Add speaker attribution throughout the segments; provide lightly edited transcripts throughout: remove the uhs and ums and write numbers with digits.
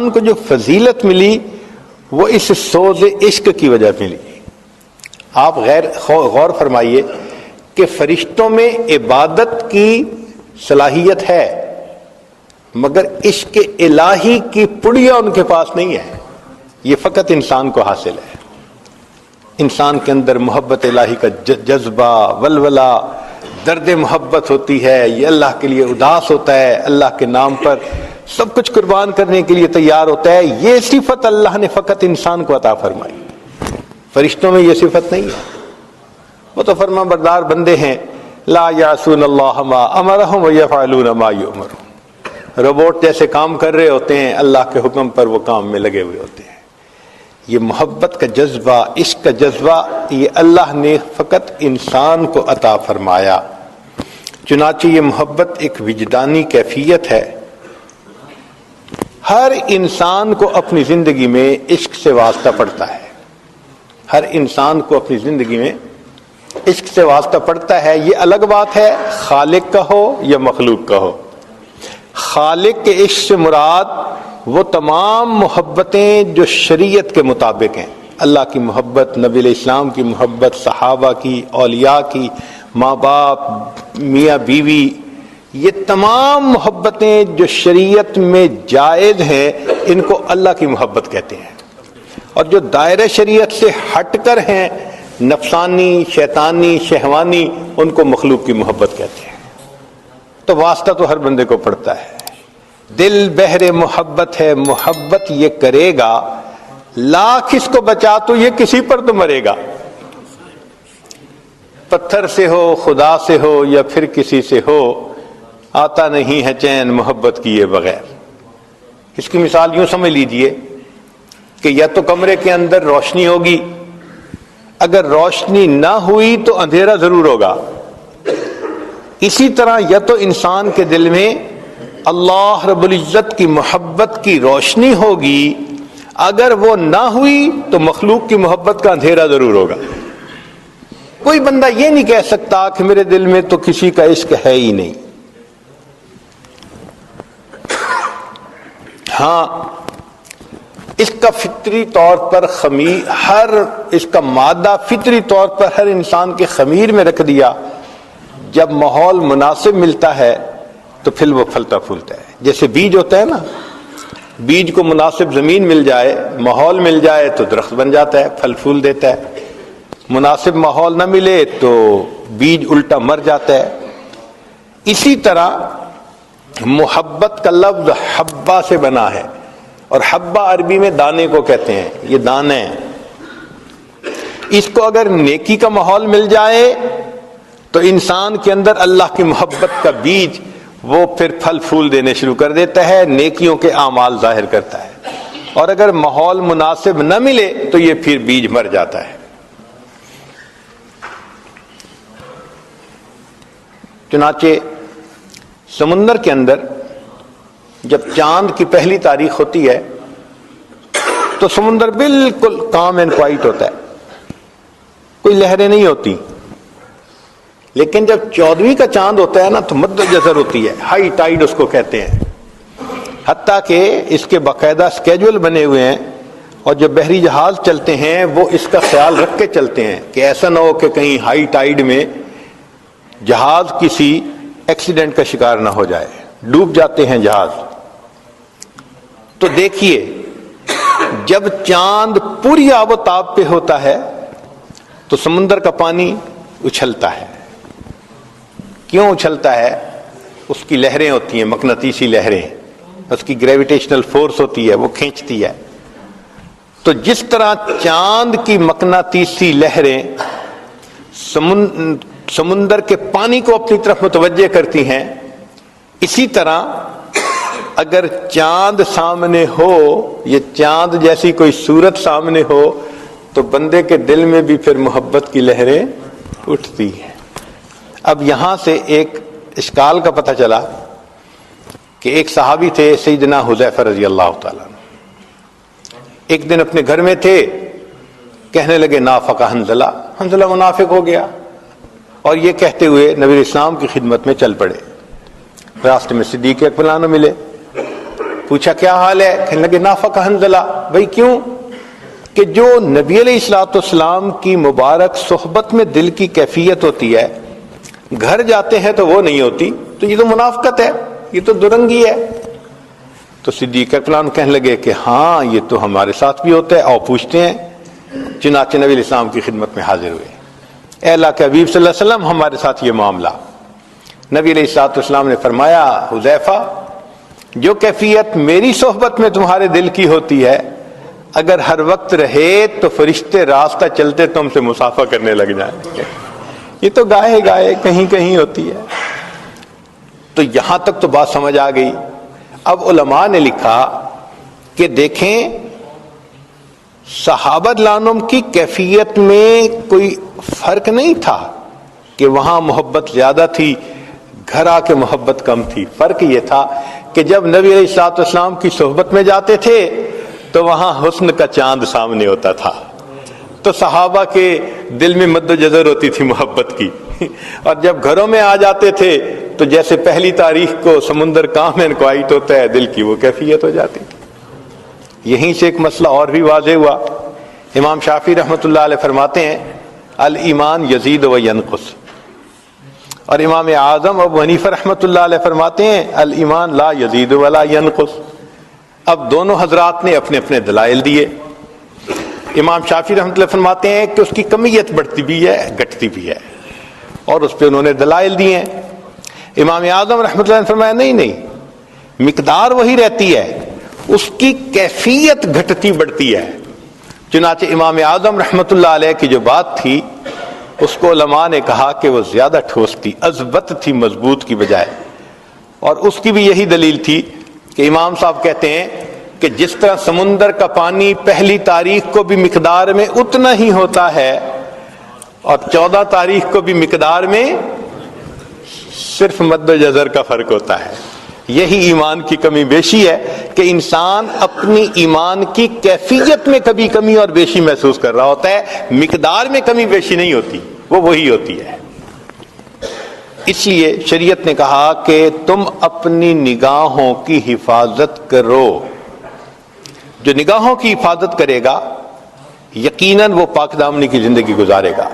Speaker 1: انسان کو جو فضیلت ملی وہ اس سوز عشق کی وجہ ملی۔ آپ غور فرمائیے کہ فرشتوں میں عبادت کی صلاحیت ہے، مگر عشق الہی کی پڑیا ان کے پاس نہیں ہے، یہ فقط انسان کو حاصل ہے۔ انسان کے اندر محبت الہی کا جذبہ، ولولہ، درد محبت ہوتی ہے، یہ اللہ کے لیے اداس ہوتا ہے، اللہ کے نام پر سب کچھ قربان کرنے کے لیے تیار ہوتا ہے۔ یہ صفت اللہ نے فقط انسان کو عطا فرمائی، فرشتوں میں یہ صفت نہیں ہے۔ وہ تو فرما بردار بندے ہیں، لا یعصون اللہ ما امرہم ویفعلون ما یؤمرون، روبوٹ جیسے کام کر رہے ہوتے ہیں، اللہ کے حکم پر وہ کام میں لگے ہوئے ہوتے ہیں۔ یہ محبت کا جذبہ، عشق کا جذبہ، یہ اللہ نے فقط انسان کو عطا فرمایا۔ چنانچہ یہ محبت ایک وجدانی کیفیت ہے۔ ہر انسان کو اپنی زندگی میں عشق سے واسطہ پڑتا ہے، ہر انسان کو اپنی زندگی میں عشق سے واسطہ پڑتا ہے۔ یہ الگ بات ہے خالق کا ہو یا مخلوق کا ہو۔ خالق کے عشق سے مراد وہ تمام محبتیں جو شریعت کے مطابق ہیں، اللہ کی محبت، نبی علیہ السلام کی محبت، صحابہ کی، اولیاء کی، ماں باپ، میاں بیوی، یہ تمام محبتیں جو شریعت میں جائز ہیں، ان کو اللہ کی محبت کہتے ہیں۔ اور جو دائرہ شریعت سے ہٹ کر ہیں، نفسانی، شیطانی، شہوانی، ان کو مخلوق کی محبت کہتے ہیں۔ تو واسطہ تو ہر بندے کو پڑتا ہے۔ دل بہر محبت ہے، محبت یہ کرے گا، لاکھ اس کو بچا تو یہ کسی پر تو مرے گا، پتھر سے ہو، خدا سے ہو یا پھر کسی سے ہو، آتا نہیں ہے چین محبت کیے بغیر۔ اس کی مثال یوں سمجھ لیجئے کہ یا تو کمرے کے اندر روشنی ہوگی، اگر روشنی نہ ہوئی تو اندھیرا ضرور ہوگا۔ اسی طرح یا تو انسان کے دل میں اللہ رب العزت کی محبت کی روشنی ہوگی، اگر وہ نہ ہوئی تو مخلوق کی محبت کا اندھیرا ضرور ہوگا۔ کوئی بندہ یہ نہیں کہہ سکتا کہ میرے دل میں تو کسی کا عشق ہے ہی نہیں۔ ہاں، اس کا فطری طور پر اس کا مادہ فطری طور پر ہر انسان کے خمیر میں رکھ دیا۔ جب ماحول مناسب ملتا ہے تو پھر وہ پھلتا پھولتا ہے۔ جیسے بیج ہوتا ہے نا، بیج کو مناسب زمین مل جائے، ماحول مل جائے تو درخت بن جاتا ہے، پھل پھول دیتا ہے۔ مناسب ماحول نہ ملے تو بیج الٹا مر جاتا ہے۔ اسی طرح محبت کا لفظ حبہ سے بنا ہے، اور حبہ عربی میں دانے کو کہتے ہیں، یہ دانے ہیں۔ اس کو اگر نیکی کا ماحول مل جائے تو انسان کے اندر اللہ کی محبت کا بیج وہ پھر پھل پھول دینے شروع کر دیتا ہے، نیکیوں کے اعمال ظاہر کرتا ہے۔ اور اگر ماحول مناسب نہ ملے تو یہ پھر بیج مر جاتا ہے۔ چنانچہ سمندر کے اندر جب چاند کی پہلی تاریخ ہوتی ہے تو سمندر بالکل کام اینڈ کوائٹ ہوتا ہے، کوئی لہریں نہیں ہوتی۔ لیکن جب 14ویں کا چاند ہوتا ہے نا تو مد جزر ہوتی ہے، ہائی ٹائیڈ اس کو کہتے ہیں۔ حتیٰ کہ اس کے باقاعدہ اسکیجول بنے ہوئے ہیں، اور جو بحری جہاز چلتے ہیں وہ اس کا خیال رکھ کے چلتے ہیں کہ ایسا نہ ہو کہ کہیں ہائی ٹائیڈ میں جہاز کسی ایکسیڈنٹ کا شکار نہ ہو جائے، ڈوب جاتے ہیں جہاز۔ تو دیکھیے، جب چاند پوری آب و تاب پہ ہوتا ہے تو سمندر کا پانی اچھلتا ہے۔ کیوں اچھلتا ہے؟ اس کی لہریں ہوتی ہیں، مقناطیسی لہریں، اس کی گریویٹیشنل فورس ہوتی ہے، وہ کھینچتی ہے۔ تو جس طرح چاند کی مقناطیسی لہریں سمندر کے پانی کو اپنی طرف متوجہ کرتی ہیں، اسی طرح اگر چاند سامنے ہو، یہ چاند جیسی کوئی صورت سامنے ہو تو بندے کے دل میں بھی پھر محبت کی لہریں اٹھتی ہیں۔ اب یہاں سے ایک اشکال کا پتہ چلا کہ ایک صحابی تھے سیدنا حذیفہ رضی اللہ تعالیٰ، ایک دن اپنے گھر میں تھے، کہنے لگے نافق حنظلہ، حنظلہ منافق ہو گیا، اور یہ کہتے ہوئے نبی اسلام کی خدمت میں چل پڑے۔ راستے میں صدیق اکبر ملے، پوچھا کیا حال ہے؟ کہنے لگے نافق حنظلہ. بھائی کیوں؟ کہ جو نبی علیہ الصلوۃ والسلام کی مبارک صحبت میں دل کی کیفیت ہوتی ہے، گھر جاتے ہیں تو وہ نہیں ہوتی، تو یہ تو منافقت ہے، یہ تو درنگی ہے. تو صدیق اکبر کہنے لگے کہ ہاں یہ تو ہمارے ساتھ بھی ہوتا ہے، اور پوچھتے ہیں. چنانچہ نبی علیہ السلام کی خدمت میں حاضر ہوئے. اے اللہ کے حبیب صلی اللہ علیہ وسلم، ہمارے ساتھ یہ معاملہ. نبی علیہ الصلوۃ والسلام نے فرمایا حذیفہ، جو کیفیت میری صحبت میں تمہارے دل کی ہوتی ہے، اگر ہر وقت رہے تو فرشتے راستہ چلتے تم سے مصافحہ کرنے لگ جائیں. یہ تو گاہے گاہے کہیں کہیں ہوتی ہے. تو یہاں تک تو بات سمجھ آ گئی. اب علماء نے لکھا کہ دیکھیں صحابہ رضوان کی کیفیت میں کوئی فرق نہیں تھا کہ وہاں محبت زیادہ تھی، گھر آ کے محبت کم تھی. فرق یہ تھا کہ جب نبی علیہ الصلوۃ والسلام کی صحبت میں جاتے تھے تو وہاں حسن کا چاند سامنے ہوتا تھا، تو صحابہ کے دل میں مد و جزر ہوتی تھی محبت کی. اور جب گھروں میں آ جاتے تھے تو جیسے پہلی تاریخ کو سمندر کام انکوائٹ ہوتا ہے، دل کی وہ کیفیت ہو جاتی تھی. یہیں سے ایک مسئلہ اور بھی واضح ہوا. امام شافعی رحمۃ اللہ علیہ فرماتے ہیں الایمان یزید و ینقص، اور امام اعظم ابو حنیفہ رحمۃ اللہ علیہ فرماتے ہیں الایمان لا یزید ولا ینقص. اب دونوں حضرات نے اپنے اپنے دلائل دیے. امام شافعی رحمۃ اللہ فرماتے ہیں کہ اس کی کمیت بڑھتی بھی ہے گھٹتی بھی ہے، اور اس پہ انہوں نے دلائل دیے ہیں. امام اعظم رحمۃ اللہ نے فرمایا نہیں، مقدار وہی رہتی ہے، اس کی کیفیت گھٹتی بڑھتی ہے. چنانچہ امام اعظم رحمۃ اللہ علیہ کی جو بات تھی اس کو علماء نے کہا کہ وہ زیادہ ٹھوس تھی، اضبط تھی مضبوط کی بجائے. اور اس کی بھی یہی دلیل تھی کہ امام صاحب کہتے ہیں کہ جس طرح سمندر کا پانی پہلی تاریخ کو بھی مقدار میں اتنا ہی ہوتا ہے اور 14 تاریخ کو بھی مقدار میں صرف مد و جزر کا فرق ہوتا ہے. یہی ایمان کی کمی بیشی ہے کہ انسان اپنی ایمان کی کیفیت میں کبھی کمی اور بیشی محسوس کر رہا ہوتا ہے، مقدار میں کمی بیشی نہیں ہوتی، وہ وہی ہوتی ہے. اس لیے شریعت نے کہا کہ تم اپنی نگاہوں کی حفاظت کرو. جو نگاہوں کی حفاظت کرے گا یقیناً وہ پاک دامنی کی زندگی گزارے گا.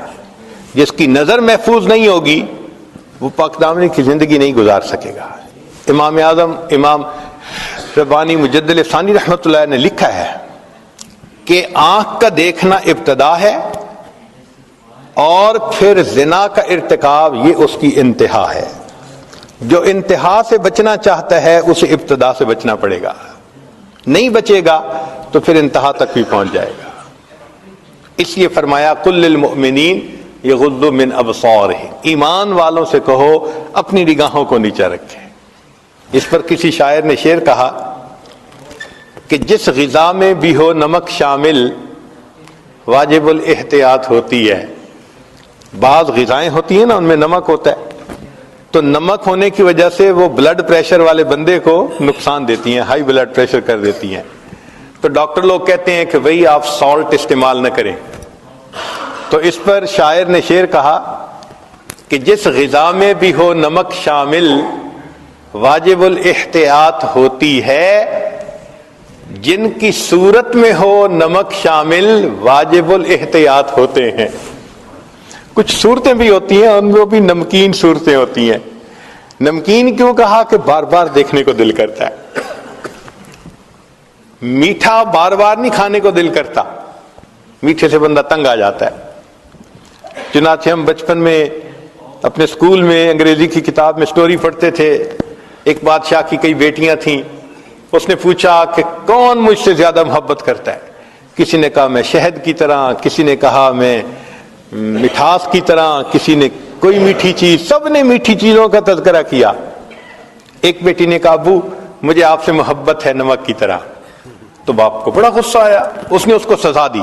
Speaker 1: جس کی نظر محفوظ نہیں ہوگی وہ پاک دامنی کی زندگی نہیں گزار سکے گا. امام اعظم امام ربانی مجدد ثانی رحمۃ اللہ نے لکھا ہے کہ آنکھ کا دیکھنا ابتدا ہے اور پھر زنا کا ارتکاب یہ اس کی انتہا ہے. جو انتہا سے بچنا چاہتا ہے اسے ابتدا سے بچنا پڑے گا، نہیں بچے گا تو پھر انتہا تک بھی پہنچ جائے گا. اس لیے فرمایا قل للمؤمنین یغضوا من ابصارہم، ایمان والوں سے کہو اپنی نگاہوں کو نیچا رکھیں. اس پر کسی شاعر نے شعر کہا کہ جس غذا میں بھی ہو نمک شامل واجب الاحتیاط ہوتی ہے. بعض غذائیں ہوتی ہیں نا ان میں نمک ہوتا ہے، تو نمک ہونے کی وجہ سے وہ بلڈ پریشر والے بندے کو نقصان دیتی ہیں، ہائی بلڈ پریشر کر دیتی ہیں. تو ڈاکٹر لوگ کہتے ہیں کہ بھئی آپ سالٹ استعمال نہ کریں. تو اس پر شاعر نے شعر کہا کہ جس غذا میں بھی ہو نمک شامل واجب الاحتیاط ہوتی ہے، جن کی صورت میں ہو نمک شامل واجب الاحتیاط ہوتے ہیں. کچھ صورتیں بھی ہوتی ہیں ان میں بھی نمکین صورتیں ہوتی ہیں. نمکین کیوں کہا؟ کہ بار بار دیکھنے کو دل کرتا ہے. میٹھا بار بار نہیں کھانے کو دل کرتا، میٹھے سے بندہ تنگ آ جاتا ہے. چنانچہ ہم بچپن میں اپنے اسکول میں انگریزی کی کتاب میں سٹوری پڑھتے تھے. ایک بادشاہ کی کئی بیٹیاں تھیں، اس نے پوچھا کہ کون مجھ سے زیادہ محبت کرتا ہے. کسی نے کہا میں شہد کی طرح، کسی نے کہا میں مٹھاس کی طرح، کسی نے کوئی میٹھی چیز. سب نے میٹھی چیزوں کا تذکرہ کیا. ایک بیٹی نے کہا ابو مجھے آپ سے محبت ہے نمک کی طرح. تو باپ کو بڑا غصہ آیا، اس نے اس کو سزا دی.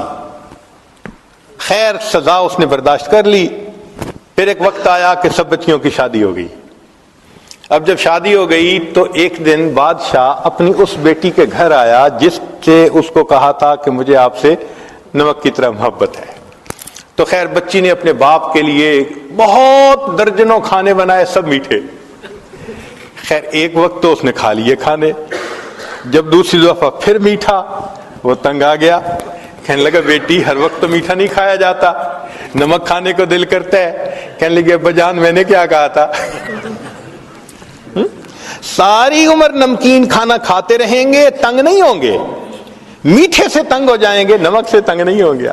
Speaker 1: خیر سزا اس نے برداشت کر لی. پھر ایک وقت آیا کہ سب بچیوں کی شادی ہو گئی. اب جب شادی ہو گئی تو ایک دن بادشاہ اپنی اس بیٹی کے گھر آیا جس سے اس کو کہا تھا کہ مجھے آپ سے نمک کی طرح محبت ہے. تو خیر بچی نے اپنے باپ کے لیے بہت درجنوں کھانے بنائے، سب میٹھے. خیر ایک وقت تو اس نے کھا لیے کھانے. جب دوسری دفعہ پھر میٹھا، وہ تنگ آ گیا، کہنے لگا بیٹی ہر وقت تو میٹھا نہیں کھایا جاتا، نمک کھانے کو دل کرتا ہے۔ کہنے لگے ابا جان میں نے کیا کہا تھا؟ ساری عمر نمکین کھانا کھاتے رہیں گے، تنگ نہیں ہوں گے، میٹھے سے تنگ ہو جائیں گے، نمک سے تنگ نہیں ہوں گے۔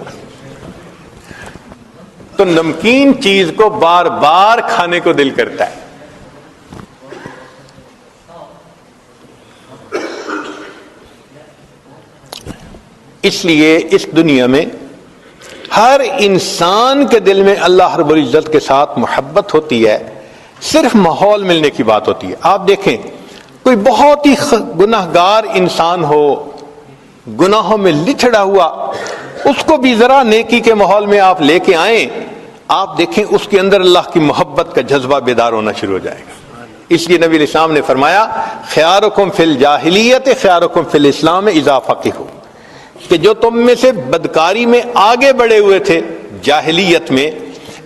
Speaker 1: تو نمکین چیز کو بار بار کھانے کو دل کرتا ہے۔ اس لیے اس دنیا میں ہر انسان کے دل میں اللہ رب العزت کے ساتھ محبت ہوتی ہے، صرف ماحول ملنے کی بات ہوتی ہے۔ آپ دیکھیں کوئی بہت ہی گناہگار انسان ہو، گناہوں میں لتھڑا ہوا، اس کو بھی ذرا نیکی کے ماحول میں آپ لے کے آئیں، آپ دیکھیں اس کے اندر اللہ کی محبت کا جذبہ بیدار ہونا شروع ہو جائے گا۔ اس لیے نبی علیہ السلام نے فرمایا خیارکم فی الجاہلیت خیارکم فی الاسلام اذا فقہوا، کہ جو تم میں سے بدکاری میں آگے بڑھے ہوئے تھے جاہلیت میں،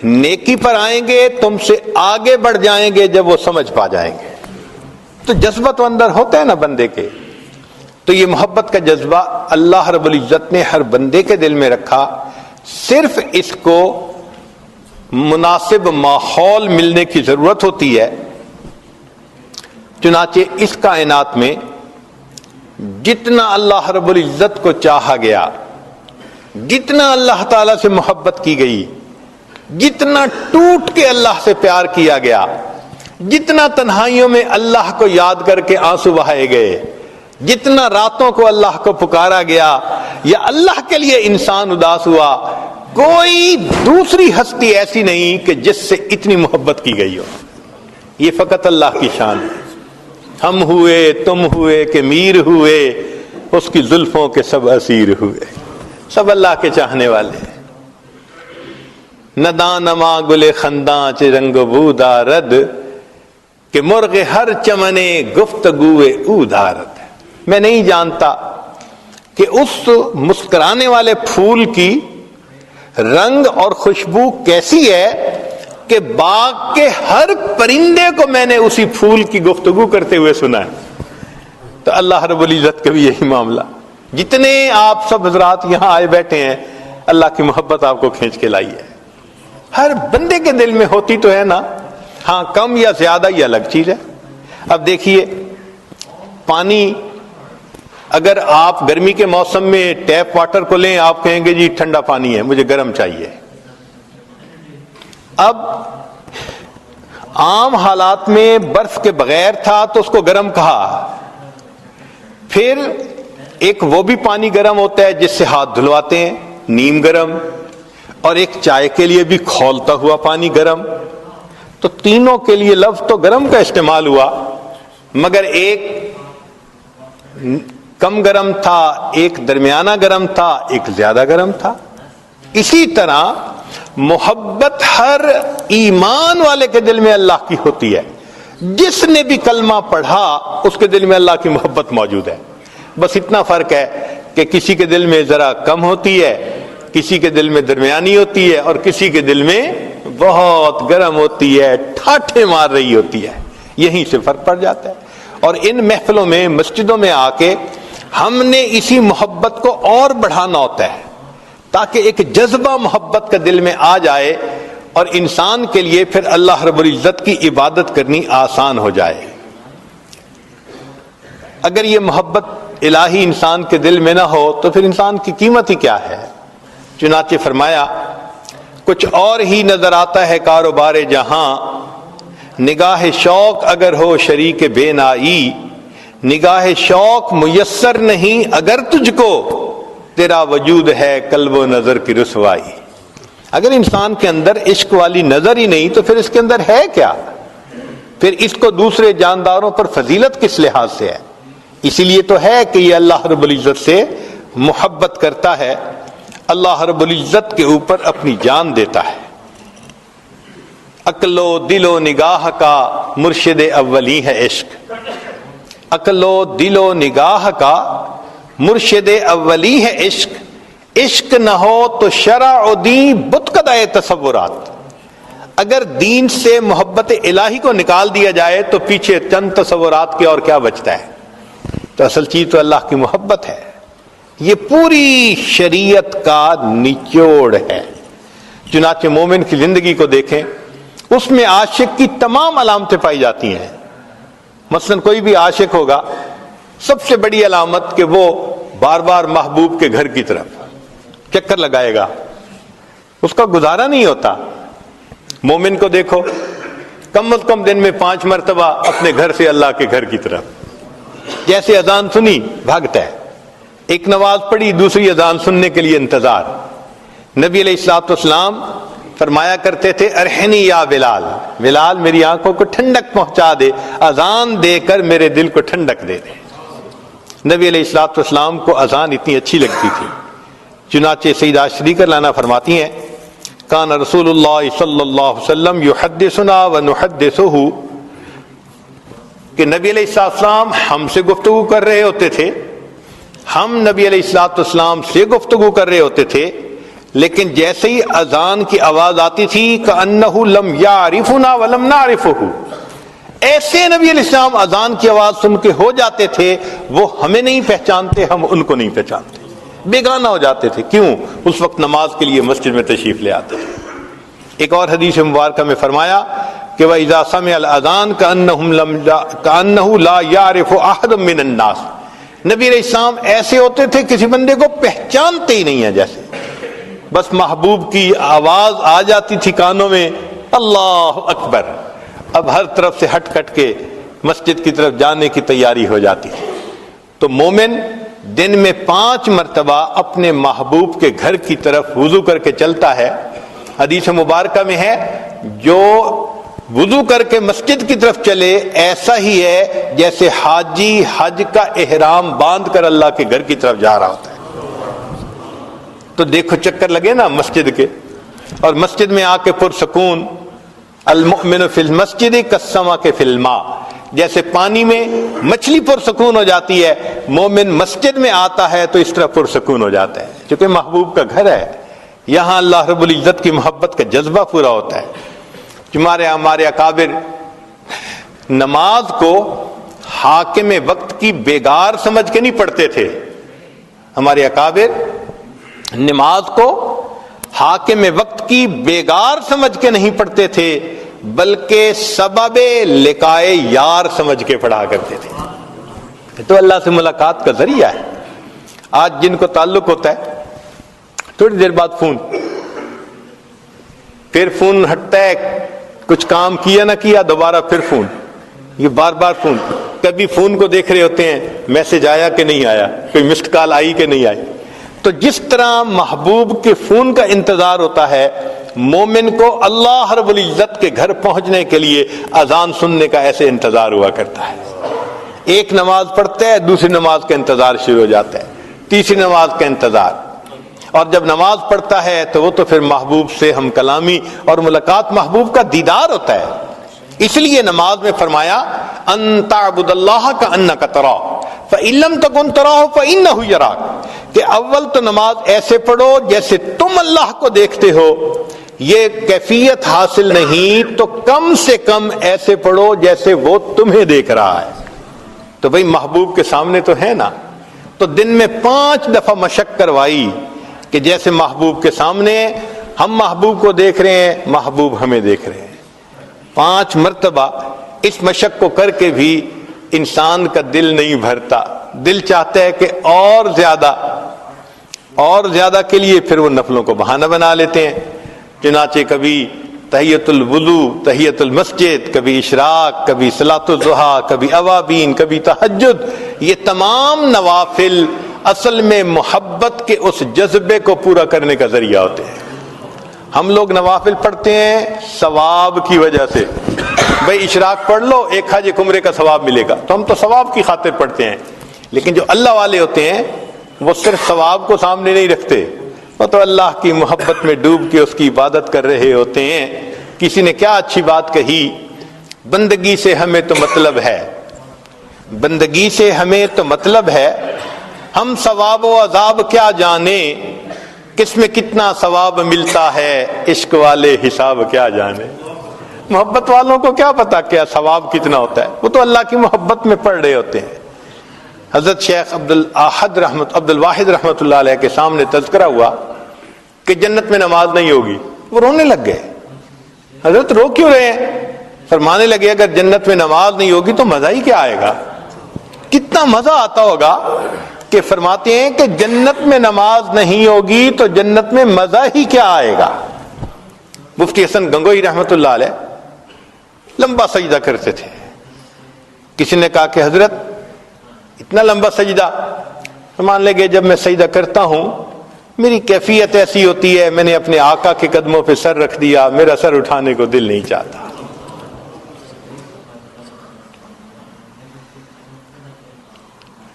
Speaker 1: نیکی پر آئیں گے تم سے آگے بڑھ جائیں گے جب وہ سمجھ پا جائیں گے۔ تو جذبہ تو اندر ہوتا ہے نا بندے کے، تو یہ محبت کا جذبہ اللہ رب العزت نے ہر بندے کے دل میں رکھا، صرف اس کو مناسب ماحول ملنے کی ضرورت ہوتی ہے۔ چنانچہ اس کائنات میں جتنا اللہ رب العزت کو چاہا گیا، جتنا اللہ تعالی سے محبت کی گئی، جتنا ٹوٹ کے اللہ سے پیار کیا گیا، جتنا تنہائیوں میں اللہ کو یاد کر کے آنسو بہائے گئے، جتنا راتوں کو اللہ کو پکارا گیا یا اللہ کے لیے انسان اداس ہوا، کوئی دوسری ہستی ایسی نہیں کہ جس سے اتنی محبت کی گئی ہو۔ یہ فقط اللہ کی شان ہے۔ ہم ہوئے، تم ہوئے کہ میر ہوئے، اس کی زلفوں کے سب اسیر ہوئے، سب اللہ کے چاہنے والے ہیں۔ ندان نما گل خنداں چ رنگ بو دارد، کہ مرغ ہر چمنے گفتگوے او دارد۔ میں نہیں جانتا کہ اس مسکرانے والے پھول کی رنگ اور خوشبو کیسی ہے کہ باغ کے ہر پرندے کو میں نے اسی پھول کی گفتگو کرتے ہوئے سنا ہے۔ تو اللہ رب العزت کا بھی یہی معاملہ، جتنے آپ سب حضرات یہاں آئے بیٹھے ہیں، اللہ کی محبت آپ کو کھینچ کے لائی ہے۔ ہر بندے کے دل میں ہوتی تو ہے نا، ہاں کم یا زیادہ یہ الگ چیز ہے۔ اب دیکھیے پانی، اگر آپ گرمی کے موسم میں ٹیپ واٹر کو لیں، آپ کہیں گے جی ٹھنڈا پانی ہے، مجھے گرم چاہیے۔ اب عام حالات میں برف کے بغیر تھا تو اس کو گرم کہا، پھر ایک وہ بھی پانی گرم ہوتا ہے جس سے ہاتھ دھلواتے ہیں، نیم گرم، اور ایک چائے کے لیے بھی کھولتا ہوا پانی گرم۔ تو تینوں کے لیے لفظ تو گرم کا استعمال ہوا، مگر ایک کم گرم تھا، ایک درمیانہ گرم تھا، ایک زیادہ گرم تھا۔ اسی طرح محبت ہر ایمان والے کے دل میں اللہ کی ہوتی ہے، جس نے بھی کلمہ پڑھا اس کے دل میں اللہ کی محبت موجود ہے۔ بس اتنا فرق ہے کہ کسی کے دل میں ذرا کم ہوتی ہے، کسی کے دل میں درمیانی ہوتی ہے، اور کسی کے دل میں بہت گرم ہوتی ہے، ٹھاٹھے مار رہی ہوتی ہے۔ یہیں سے فرق پڑ جاتا ہے۔ اور ان محفلوں میں، مسجدوں میں آ کے ہم نے اسی محبت کو اور بڑھانا ہوتا ہے، تاکہ ایک جذبہ محبت کا دل میں آ جائے اور انسان کے لیے پھر اللہ رب العزت کی عبادت کرنی آسان ہو جائے۔ اگر یہ محبت الہی انسان کے دل میں نہ ہو تو پھر انسان کی قیمت ہی کیا ہے؟ چنانچہ فرمایا کچھ اور ہی نظر آتا ہے کاروبار جہاں، نگاہ شوق اگر ہو شریک بے نائی، نگاہ شوق میسر نہیں اگر تجھ کو، تیرا وجود ہے قلب و نظر کی رسوائی۔ اگر انسان کے اندر عشق والی نظر ہی نہیں تو پھر اس کے اندر ہے کیا؟ پھر اس کو دوسرے جانداروں پر فضیلت کس لحاظ سے ہے؟ اسی لیے تو ہے کہ یہ اللہ رب العزت سے محبت کرتا ہے، اللہ رب العزت کے اوپر اپنی جان دیتا ہے۔ عقل و دل و نگاہ کا مرشد اولی ہے عشق، عقل و دل و نگاہ کا مرشد اولی ہے عشق، عشق نہ ہو تو شرع و دین بت قدائے تصورات۔ اگر دین سے محبت الہی کو نکال دیا جائے تو پیچھے چند تصورات کے اور کیا بچتا ہے؟ تو اصل چیز تو اللہ کی محبت ہے. یہ پوری شریعت کا نچوڑ ہے. چنانچہ مومن کی زندگی کو دیکھیں، اس میں عاشق کی تمام علامتیں پائی جاتی ہیں. مثلا کوئی بھی عاشق ہوگا، سب سے بڑی علامت کہ وہ بار بار محبوب کے گھر کی طرف چکر لگائے گا، اس کا گزارا نہیں ہوتا. مومن کو دیکھو، کم از کم دن میں 5 مرتبہ اپنے گھر سے اللہ کے گھر کی طرف، جیسے اذان سنی بھاگتا ہے، ایک نماز پڑھی دوسری اذان سننے کے لیے انتظار. نبی علیہ الصلوۃ والسلام فرمایا کرتے تھے ارحنی یا بلال، بلال میری آنکھوں کو ٹھنڈک پہنچا دے، اذان دے کر میرے دل کو ٹھنڈک دے دے. نبی علیہ الصلوۃ والسلام کو اذان اتنی اچھی لگتی تھی. چنانچہ سیدہ شریکہ لانا فرماتی ہیں کان رسول اللہ صلی اللہ علیہ وسلم یحدثنا ونحدثہ، کہ نبی علیہ السلام ہم سے گفتگو کر رہے ہوتے تھے، ہم نبی علیہ السلام سے گفتگو کر رہے ہوتے تھے، لیکن جیسے ہی اذان کی آواز آتی تھی کأنہ لم یعرفنا ولم نعرفہ، ایسے نبی علیہ السلام اذان کی آواز سن کے ہو جاتے تھے وہ ہمیں نہیں پہچانتے، ہم ان کو نہیں پہچانتے، بیگانہ ہو جاتے تھے. کیوں؟ اس وقت نماز کے لیے مسجد میں تشریف لے آتے تھے. ایک اور حدیث مبارکہ میں فرمایا کہ وَإِذَا سَمِعَ الْأَذَانَ كَأَنَّهُ لَا يَعْرِفُ أَحَدٌ مِّنَ النَّاسِ، نبی علیہ السلام ایسے ہوتے تھے کسی بندے کو پہچانتے ہی نہیں ہیں، جیسے بس محبوب کی آواز آ جاتی تھی کانوں میں، اللہ اکبر، اب ہر طرف سے ہٹ کٹ کے مسجد کی طرف جانے کی تیاری ہو جاتی تھی. تو مومن دن میں 5 مرتبہ اپنے محبوب کے گھر کی طرف وضو کر کے چلتا ہے. حدیث مبارکہ میں ہے جو وضو کر کے مسجد کی طرف چلے ایسا ہی ہے جیسے حاجی حج کا احرام باندھ کر اللہ کے گھر کی طرف جا رہا ہوتا ہے. تو دیکھو چکر لگے نا مسجد کے، اور مسجد میں آ کے پرسکون. المؤمن فی المسجد کالسمک فی الماء، جیسے پانی میں مچھلی پرسکون ہو جاتی ہے، مومن مسجد میں آتا ہے تو اس طرح پرسکون ہو جاتا ہے، چونکہ محبوب کا گھر ہے. یہاں اللہ رب العزت کی محبت کا جذبہ پورا ہوتا ہے. ہمارے اکابر نماز کو حاکم وقت کی بیگار سمجھ کے نہیں پڑھتے تھے. ہمارے اکابر نماز کو حاکم وقت کی بیگار سمجھ کے نہیں پڑھتے تھے، بلکہ سبب لقائے یار سمجھ کے پڑھا کرتے تھے. تو اللہ سے ملاقات کا ذریعہ ہے. آج جن کو تعلق ہوتا ہے تھوڑی دیر بعد فون، پھر فون ہٹتا ہے، کچھ کام کیا نہ کیا دوبارہ پھر فون، یہ بار بار فون. کبھی فون کو دیکھ رہے ہوتے ہیں میسج آیا کہ نہیں آیا، کوئی مسڈ کال آئی کہ نہیں آئی. تو جس طرح محبوب کے فون کا انتظار ہوتا ہے، مومن کو اللہ رب العزت کے گھر پہنچنے کے لیے اذان سننے کا ایسے انتظار ہوا کرتا ہے. ایک نماز پڑھتا ہے، دوسری نماز کا انتظار شروع ہو جاتا ہے، تیسری نماز کا انتظار. اور جب نماز پڑھتا ہے تو وہ تو پھر محبوب سے ہم کلامی اور ملاقات، محبوب کا دیدار ہوتا ہے. اس لیے نماز میں فرمایا ان تعبد اللہ کأنک تراہ فإن لم تکن تراہ فإنہ یراک، کہ اول تو نماز ایسے پڑھو جیسے تم اللہ کو دیکھتے ہو. یہ کیفیت حاصل نہیں تو کم سے کم ایسے پڑھو جیسے وہ تمہیں دیکھ رہا ہے. تو بھئی محبوب کے سامنے تو ہے نا. تو دن میں 5 دفعہ مشق کروائی کہ جیسے محبوب کے سامنے ہم محبوب کو دیکھ رہے ہیں، محبوب ہمیں دیکھ رہے ہیں. 5 مرتبہ اس مشق کو کر کے بھی انسان کا دل نہیں بھرتا. دل چاہتا ہے کہ اور زیادہ کے لیے پھر وہ نفلوں کو بہانہ بنا لیتے ہیں. چنانچہ کبھی تحیۃ الوضو، تحیۃ المسجد، کبھی اشراق، کبھی صلاۃ الضحیٰ، کبھی اوابین، کبھی تہجد. یہ تمام نوافل اصل میں محبت کے اس جذبے کو پورا کرنے کا ذریعہ ہوتے ہیں. ہم لوگ نوافل پڑھتے ہیں ثواب کی وجہ سے، بھئی اشراق پڑھ لو 1 حج 1 عمرے کا ثواب ملے گا، تو ہم تو ثواب کی خاطر پڑھتے ہیں. لیکن جو اللہ والے ہوتے ہیں وہ صرف ثواب کو سامنے نہیں رکھتے، وہ تو اللہ کی محبت میں ڈوب کے اس کی عبادت کر رہے ہوتے ہیں. کسی نے کیا اچھی بات کہی، بندگی سے ہمیں تو مطلب ہے، بندگی سے ہمیں تو مطلب ہے، ہم ثواب و عذاب کیا جانے، کس میں کتنا ثواب ملتا ہے، عشق والے حساب کیا جانے. محبت والوں کو کیا پتا کیا ثواب کتنا ہوتا ہے، وہ تو اللہ کی محبت میں پڑھ رہے ہوتے ہیں. حضرت شیخ عبد الواحد رحمۃ اللہ علیہ کے سامنے تذکرہ ہوا کہ جنت میں نماز نہیں ہوگی، وہ رونے لگ گئے. حضرت رو کیوں رہے ہیں؟ فرمانے لگے اگر جنت میں نماز نہیں ہوگی تو مزہ ہی کیا آئے گا. کتنا مزہ آتا ہوگا کہ فرماتے ہیں کہ جنت میں نماز نہیں ہوگی تو جنت میں مزہ ہی کیا آئے گا. مفتی حسن گنگوئی رحمۃ اللہ علیہ لمبا سجدہ کرتے تھے. کسی نے کہا کہ حضرت اتنا لمبا سجدہ؟ مان لے گے جب میں سجدہ کرتا ہوں میری کیفیت ایسی ہوتی ہے، میں نے اپنے آقا کے قدموں پہ سر رکھ دیا، میرا سر اٹھانے کو دل نہیں چاہتا.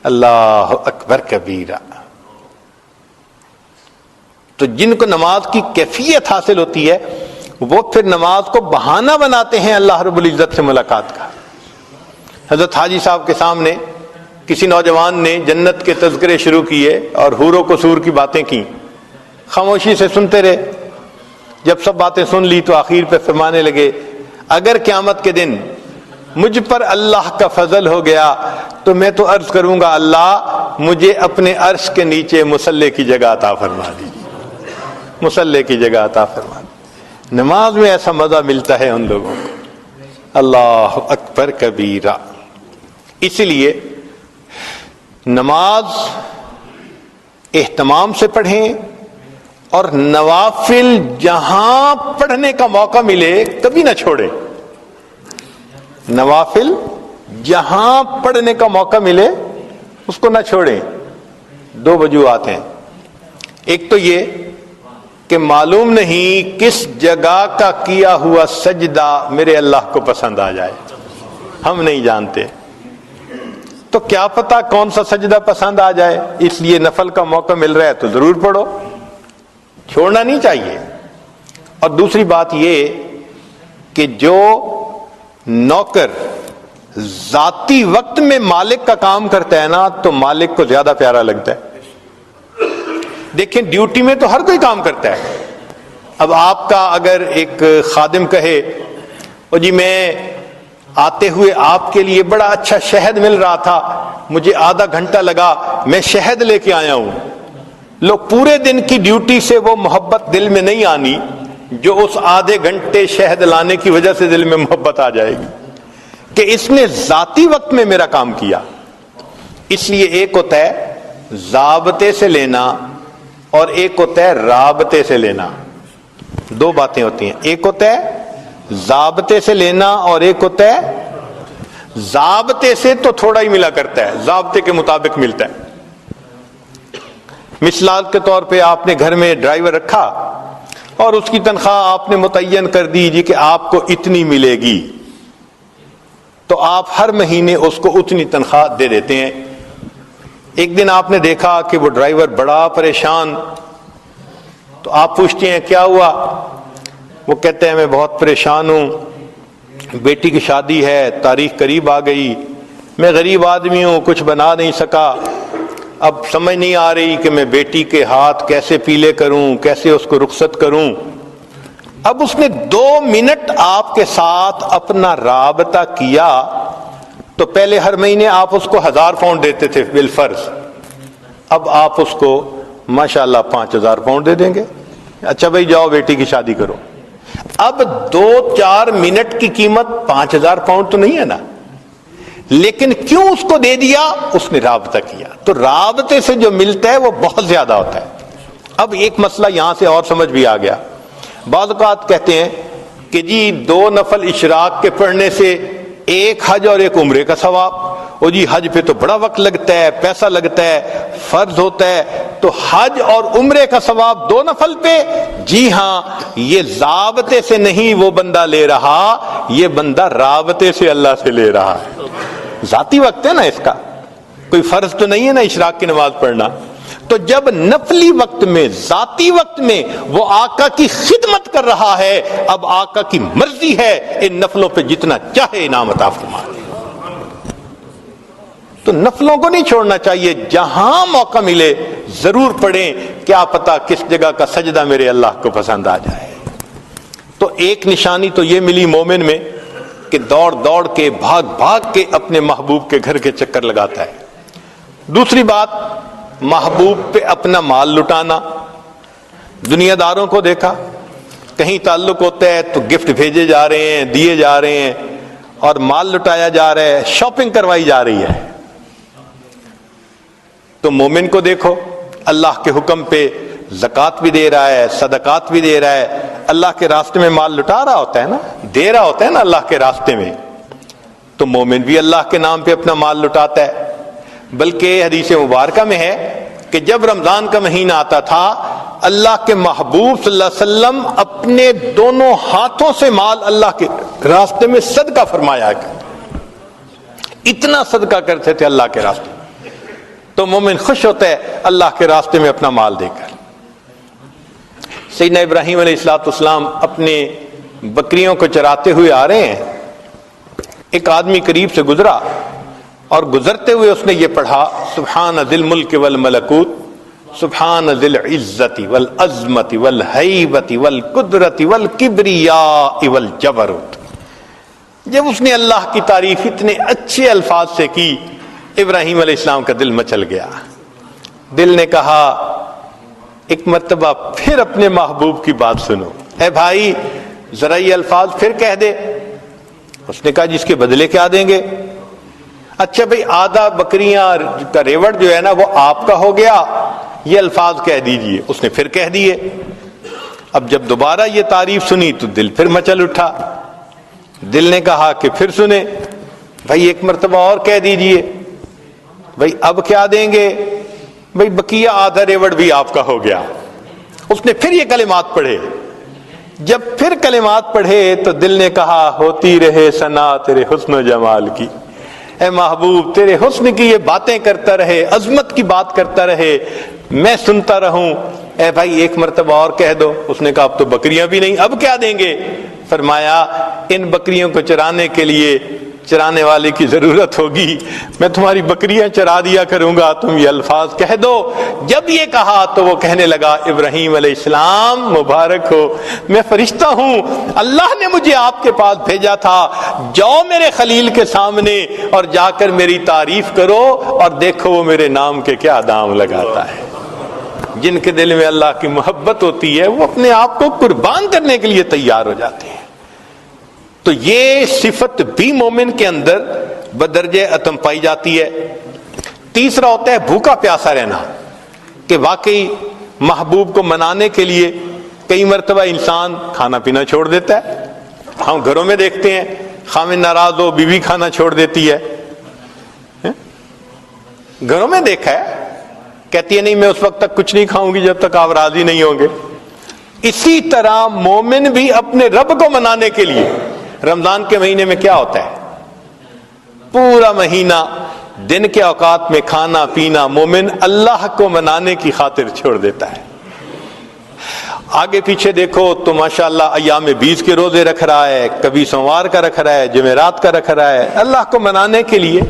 Speaker 1: اللہ اکبر کبیرہ. تو جن کو نماز کی کیفیت حاصل ہوتی ہے وہ پھر نماز کو بہانہ بناتے ہیں اللہ رب العزت سے ملاقات کا. حضرت حاجی صاحب کے سامنے کسی نوجوان نے جنت کے تذکرے شروع کیے اور حور و قصور کی باتیں کی. خاموشی سے سنتے رہے. جب سب باتیں سن لی تو آخر پہ فرمانے لگے اگر قیامت کے دن مجھ پر اللہ کا فضل ہو گیا تو میں تو عرض کروں گا اللہ مجھے اپنے عرش کے نیچے مصلی کی جگہ عطا فرما دیجیے، مصلی کی جگہ عطا فرما دیجیے. نماز میں ایسا مزہ ملتا ہے ان لوگوں کو. اللہ اکبر کبیرہ. اس لیے نماز اہتمام سے پڑھیں اور نوافل جہاں پڑھنے کا موقع ملے کبھی نہ چھوڑیں. نوافل جہاں پڑھنے کا موقع ملے اس کو نہ چھوڑیں. دو وجوہات ہیں. ایک تو یہ کہ معلوم نہیں کس جگہ کا کیا ہوا سجدہ میرے اللہ کو پسند آ جائے، ہم نہیں جانتے. تو کیا پتا کون سا سجدہ پسند آ جائے، اس لیے نفل کا موقع مل رہا ہے تو ضرور پڑھو، چھوڑنا نہیں چاہیے. اور دوسری بات یہ کہ جو نوکر ذاتی وقت میں مالک کا کام کرتا ہے نا تو مالک کو زیادہ پیارا لگتا ہے. دیکھیں ڈیوٹی میں تو ہر کوئی کام کرتا ہے. اب آپ کا اگر ایک خادم کہے او جی میں آتے ہوئے آپ کے لیے بڑا اچھا شہد مل رہا تھا، مجھے آدھا گھنٹہ لگا، میں شہد لے کے آیا ہوں. لوگ پورے دن کی ڈیوٹی سے وہ محبت دل میں نہیں آنی جو اس آدھے گھنٹے شہد لانے کی وجہ سے دل میں محبت آ جائے گی کہ اس نے ذاتی وقت میں میرا کام کیا. اس لیے ایک ہوتا ہے ضابطے سے لینا اور ایک ہوتا ہے رابطے سے لینا. دو باتیں ہوتی ہیں. ایک ہوتا ہے ضابطے سے لینا اور ایک ہوتا ہے ضابطے سے تو تھوڑا ہی ملا کرتا ہے، ضابطے کے مطابق ملتا ہے. مثال کے طور پہ آپ نے گھر میں ڈرائیور رکھا اور اس کی تنخواہ آپ نے متعین کر دی جی کہ آپ کو اتنی ملے گی، تو آپ ہر مہینے اس کو اتنی تنخواہ دے دیتے ہیں. ایک دن آپ نے دیکھا کہ وہ ڈرائیور بڑا پریشان، تو آپ پوچھتے ہیں کیا ہوا؟ وہ کہتے ہیں میں بہت پریشان ہوں، بیٹی کی شادی ہے، تاریخ قریب آ گئی، میں غریب آدمی ہوں، کچھ بنا نہیں سکا، اب سمجھ نہیں آ رہی کہ میں بیٹی کے ہاتھ کیسے پیلے کروں، کیسے اس کو رخصت کروں. اب اس نے 2 منٹ آپ کے ساتھ اپنا رابطہ کیا تو پہلے ہر مہینے آپ اس کو 1000 پاؤنڈ دیتے تھے بالفرض، اب آپ اس کو ماشاءاللہ 5000 پاؤنڈ دے دیں گے. اچھا بھائی جاؤ بیٹی کی شادی کرو. اب 2-4 منٹ کی قیمت 5000 پاؤنڈ تو نہیں ہے نا، لیکن کیوں اس کو دے دیا؟ اس نے رابطہ کیا. تو رابطے سے جو ملتا ہے وہ بہت زیادہ ہوتا ہے. اب ایک مسئلہ یہاں سے اور سمجھ بھی آ گیا. بعض اوقات کہتے ہیں کہ جی 2 نفل اشراق کے پڑھنے سے ایک حج اور ایک عمرے کا ثواب. او جی حج پہ تو بڑا وقت لگتا ہے، پیسہ لگتا ہے، فرض ہوتا ہے، تو حج اور عمرے کا ثواب 2 نفل پہ؟ جی ہاں، یہ ضابطے سے نہیں وہ بندہ لے رہا، یہ بندہ رابطے سے اللہ سے لے رہا ہے. ذاتی وقت ہے نا اس کا، کوئی فرض تو نہیں ہے نا اشراق کی نماز پڑھنا. تو جب نفلی وقت میں، ذاتی وقت میں وہ آقا کی خدمت کر رہا ہے، اب آقا کی مرضی ہے ان نفلوں پہ جتنا چاہے انعام عطا فرمائے. تو نفلوں کو نہیں چھوڑنا چاہیے، جہاں موقع ملے ضرور پڑھیں، کیا پتا کس جگہ کا سجدہ میرے اللہ کو پسند آ جائے. تو ایک نشانی تو یہ ملی مومن میں کہ دوڑ دوڑ کے، بھاگ بھاگ کے اپنے محبوب کے گھر کے چکر لگاتا ہے. دوسری بات، محبوب پہ اپنا مال لٹانا. دنیا داروں کو دیکھا، کہیں تعلق ہوتا ہے تو گفٹ بھیجے جا رہے ہیں، دیے جا رہے ہیں، اور مال لٹایا جا رہا ہے، شاپنگ کروائی جا رہی ہے. تو مومن کو دیکھو، اللہ کے حکم پہ زکوٰۃ بھی دے رہا ہے، صدقات بھی دے رہا ہے، اللہ کے راستے میں مال لٹا رہا ہوتا ہے نا، دے رہا ہوتا ہے نا اللہ کے راستے میں. تو مومن بھی اللہ کے نام پہ اپنا مال لٹاتا ہے. بلکہ حدیث مبارکہ میں ہے کہ جب رمضان کا مہینہ آتا تھا، اللہ کے محبوب صلی اللہ علیہ وسلم اپنے دونوں ہاتھوں سے مال اللہ کے راستے میں صدقہ فرمایا کرتے، اتنا صدقہ کرتے تھے اللہ کے راستے میں. تو مومن خوش ہوتا ہے اللہ کے راستے میں اپنا مال دے کر. سیدنا ابراہیم علیہ السلام اپنے بکریوں کو چراتے ہوئے آ رہے ہیں، ایک آدمی قریب سے گزرا اور گزرتے ہوئے اس نے یہ پڑھا، سبحان ذی الملک والملکوت، سبحان ذی العزت والعظمت والہیبت والقدرت والکبریاء والجبروت. جب اس نے اللہ کی تعریف اتنے اچھے الفاظ سے کی، ابراہیم علیہ السلام کا دل مچل گیا. دل نے کہا ایک مرتبہ پھر اپنے محبوب کی بات سنو، اے بھائی ذرا یہ الفاظ پھر کہہ دے. اس نے کہا جس کے بدلے کیا دیں گے؟ اچھا بھئی آدھا بکریاں کا ریوڑ جو ہے نا وہ آپ کا ہو گیا، یہ الفاظ کہہ دیجئے. اس نے پھر کہہ دیے. اب جب دوبارہ یہ تعریف سنی تو دل پھر مچل اٹھا. دل نے کہا کہ پھر سنے، بھائی ایک مرتبہ اور کہہ دیجئے. بھائی اب کیا دیں گے؟ بھائی بقیہ آدھا ریوڑ بھی آپ کا ہو گیا. اس نے پھر یہ کلمات پڑھے. جب پھر کلمات پڑھے تو دل نے کہا ہوتی رہے ثنا تیرے حسن و جمال کی، اے محبوب تیرے حسن کی یہ باتیں کرتا رہے، عظمت کی بات کرتا رہے، میں سنتا رہوں. اے بھائی ایک مرتبہ اور کہہ دو. اس نے کہا اب تو بکریاں بھی نہیں، اب کیا دیں گے؟ فرمایا ان بکریوں کو چرانے کے لیے چرانے والے کی ضرورت ہوگی، میں تمہاری بکریاں چرا دیا کروں گا، تم یہ الفاظ کہہ دو. جب یہ کہا تو وہ کہنے لگا ابراہیم علیہ السلام مبارک ہو، میں فرشتہ ہوں، اللہ نے مجھے آپ کے پاس بھیجا تھا، جاؤ میرے خلیل کے سامنے اور جا کر میری تعریف کرو اور دیکھو وہ میرے نام کے کیا دام لگاتا ہے. جن کے دل میں اللہ کی محبت ہوتی ہے وہ اپنے آپ کو قربان کرنے کے لیے تیار ہو جاتے ہیں. تو یہ صفت بھی مومن کے اندر بدرجہ اتم پائی جاتی ہے. تیسرا ہوتا ہے بھوکا پیاسا رہنا، کہ واقعی محبوب کو منانے کے لیے کئی مرتبہ انسان کھانا پینا چھوڑ دیتا ہے. ہم گھروں میں دیکھتے ہیں خامن ناراض ہو بیوی کھانا چھوڑ دیتی ہے. گھروں میں دیکھا ہے، کہتی ہے نہیں میں اس وقت تک کچھ نہیں کھاؤں گی جب تک آپ راضی نہیں ہوں گے. اسی طرح مومن بھی اپنے رب کو منانے کے لیے رمضان کے مہینے میں کیا ہوتا ہے؟ پورا مہینہ دن کے اوقات میں کھانا پینا مومن اللہ کو منانے کی خاطر چھوڑ دیتا ہے. آگے پیچھے دیکھو تو ماشاءاللہ ایام 20 کے روزے رکھ رہا ہے، کبھی سوموار کا رکھ رہا ہے، جمعرات کا رکھ رہا ہے، اللہ کو منانے کے لیے.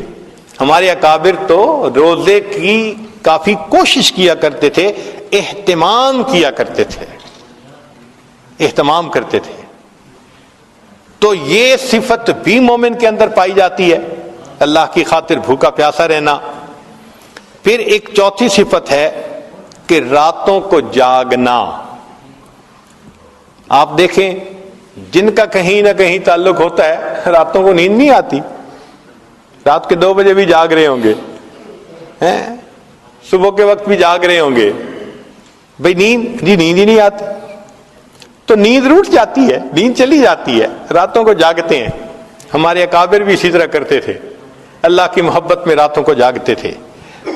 Speaker 1: ہمارے اکابر تو روزے کی کافی کوشش کیا کرتے تھے، اہتمام کیا کرتے تھے، اہتمام کرتے تھے. تو یہ صفت بھی مومن کے اندر پائی جاتی ہے، اللہ کی خاطر بھوکا پیاسا رہنا. پھر ایک چوتھی صفت ہے کہ راتوں کو جاگنا. آپ دیکھیں جن کا کہیں نہ کہیں تعلق ہوتا ہے راتوں کو نیند نہیں آتی، رات کے 2 بجے بھی جاگ رہے ہوں گے، صبح کے وقت بھی جاگ رہے ہوں گے. بھئی نیند ہی نہیں آتی تو نیند روٹ جاتی ہے، نیند چلی جاتی ہے، راتوں کو جاگتے ہیں. ہمارے اکابر بھی اسی طرح کرتے تھے، اللہ کی محبت میں راتوں کو جاگتے تھے.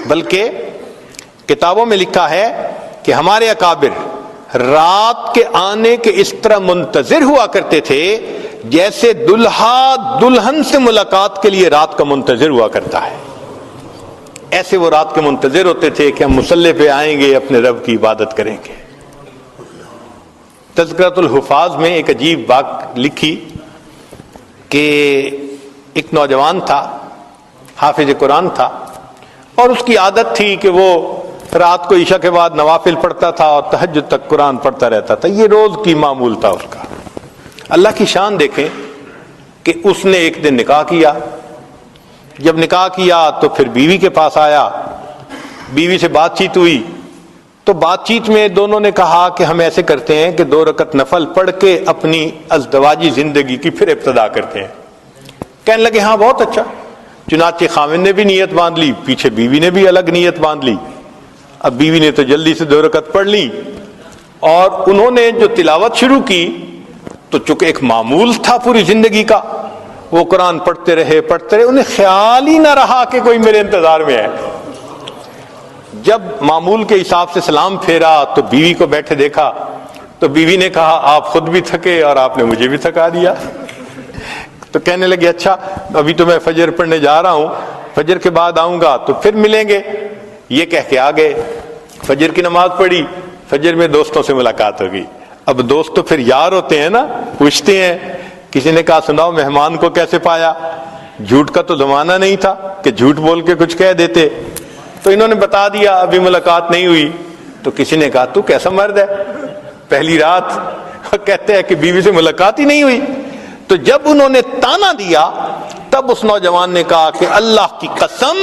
Speaker 1: بلکہ کتابوں میں لکھا ہے کہ ہمارے اکابر رات کے آنے کے اس طرح منتظر ہوا کرتے تھے جیسے دلہا دلہن سے ملاقات کے لیے رات کا منتظر ہوا کرتا ہے. ایسے وہ رات کے منتظر ہوتے تھے کہ ہم مصلی پہ آئیں گے، اپنے رب کی عبادت کریں گے. تذکرۃ الحفاظ میں ایک عجیب بات لکھی کہ ایک نوجوان تھا، حافظ قرآن تھا، اور اس کی عادت تھی کہ وہ رات کو عشاء کے بعد نوافل پڑھتا تھا اور تہجد تک قرآن پڑھتا رہتا تھا. یہ روز کی معمول تھا اس کا. اللہ کی شان دیکھیں کہ اس نے ایک دن نکاح کیا. جب نکاح کیا تو پھر بیوی کے پاس آیا بیوی سے بات چیت ہوئی تو بات چیت میں دونوں نے کہا کہ ہم ایسے کرتے ہیں کہ 2 رکعت نفل پڑھ کے اپنی ازدواجی زندگی کی پھر ابتدا کرتے ہیں. کہنے لگے ہاں بہت اچھا. چنانچہ خاوند نے بھی نیت باندھ لی, پیچھے بیوی نے بھی الگ نیت باندھ لی. اب بیوی نے تو جلدی سے 2 رکعت پڑھ لی اور انہوں نے جو تلاوت شروع کی تو چونکہ ایک معمول تھا پوری زندگی کا, وہ قرآن پڑھتے رہے, انہیں خیال ہی نہ رہا کہ کوئی میرے انتظار میں ہے. جب معمول کے حساب سے سلام پھیرا تو بیوی کو بیٹھے دیکھا تو بیوی نے کہا آپ خود بھی تھکے اور آپ نے مجھے بھی تھکا دیا. تو کہنے لگے اچھا ابھی تو میں فجر پڑھنے جا رہا ہوں, فجر کے بعد آؤں گا تو پھر ملیں گے. یہ کہہ کے آ گئے, فجر کی نماز پڑھی, فجر میں دوستوں سے ملاقات ہوگی. اب دوست تو پھر یار ہوتے ہیں نا, پوچھتے ہیں. کسی نے کہا سناؤ مہمان کو کیسے پایا, جھوٹ کا تو زمانہ نہیں تھا کہ جھوٹ بول کے کچھ کہہ دیتے. تو انہوں نے بتا دیا ابھی ملاقات نہیں ہوئی. تو کسی نے کہا تو کیسا مرد ہے, پہلی رات کہتے ہیں کہ بیوی سے ملاقات ہی نہیں ہوئی. تو جب انہوں نے تانا دیا تب اس نوجوان نے کہا کہ اللہ کی قسم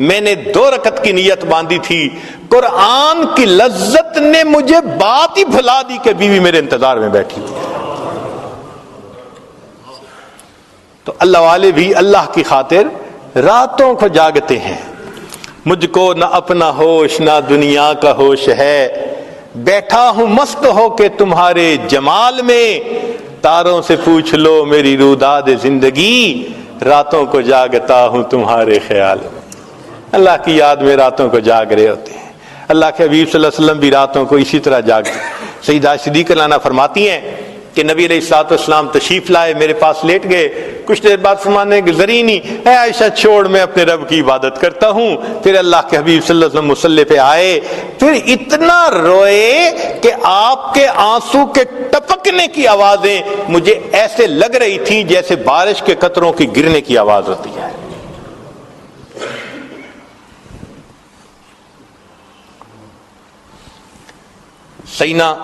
Speaker 1: میں نے 2 رکعت کی نیت باندھی تھی, قرآن کی لذت نے مجھے بات ہی بھلا دی کہ بیوی میرے انتظار میں بیٹھی تھی. تو اللہ والے بھی اللہ کی خاطر راتوں کو جاگتے ہیں. مجھ کو نہ اپنا ہوش نہ دنیا کا ہوش ہے, بیٹھا ہوں مست ہو کے تمہارے جمال میں, تاروں سے پوچھ لو میری روداد زندگی, راتوں کو جاگتا ہوں تمہارے خیال میں. اللہ کی یاد میں راتوں کو جاگ رہے ہوتے ہیں. اللہ کے حبیب صلی اللہ علیہ وسلم بھی راتوں کو اسی طرح جاگتے. سیدہ صدیقہ لانا فرماتی ہیں کہ نبی علیہ الصلوۃ والسلام تشریف لائے, میرے پاس لیٹ گئے, کچھ دیر بعد فرمانے گزری نہیں, اے عائشہ چھوڑ میں اپنے رب کی عبادت کرتا ہوں. پھر اللہ کے حبیب صلی اللہ علیہ وسلم مصلی پہ آئے, پھر اتنا روئے کہ آپ کے آنسو کے ٹپکنے کی آوازیں مجھے ایسے لگ رہی تھی جیسے بارش کے قطروں کی گرنے کی آواز ہوتی ہے. سیدنا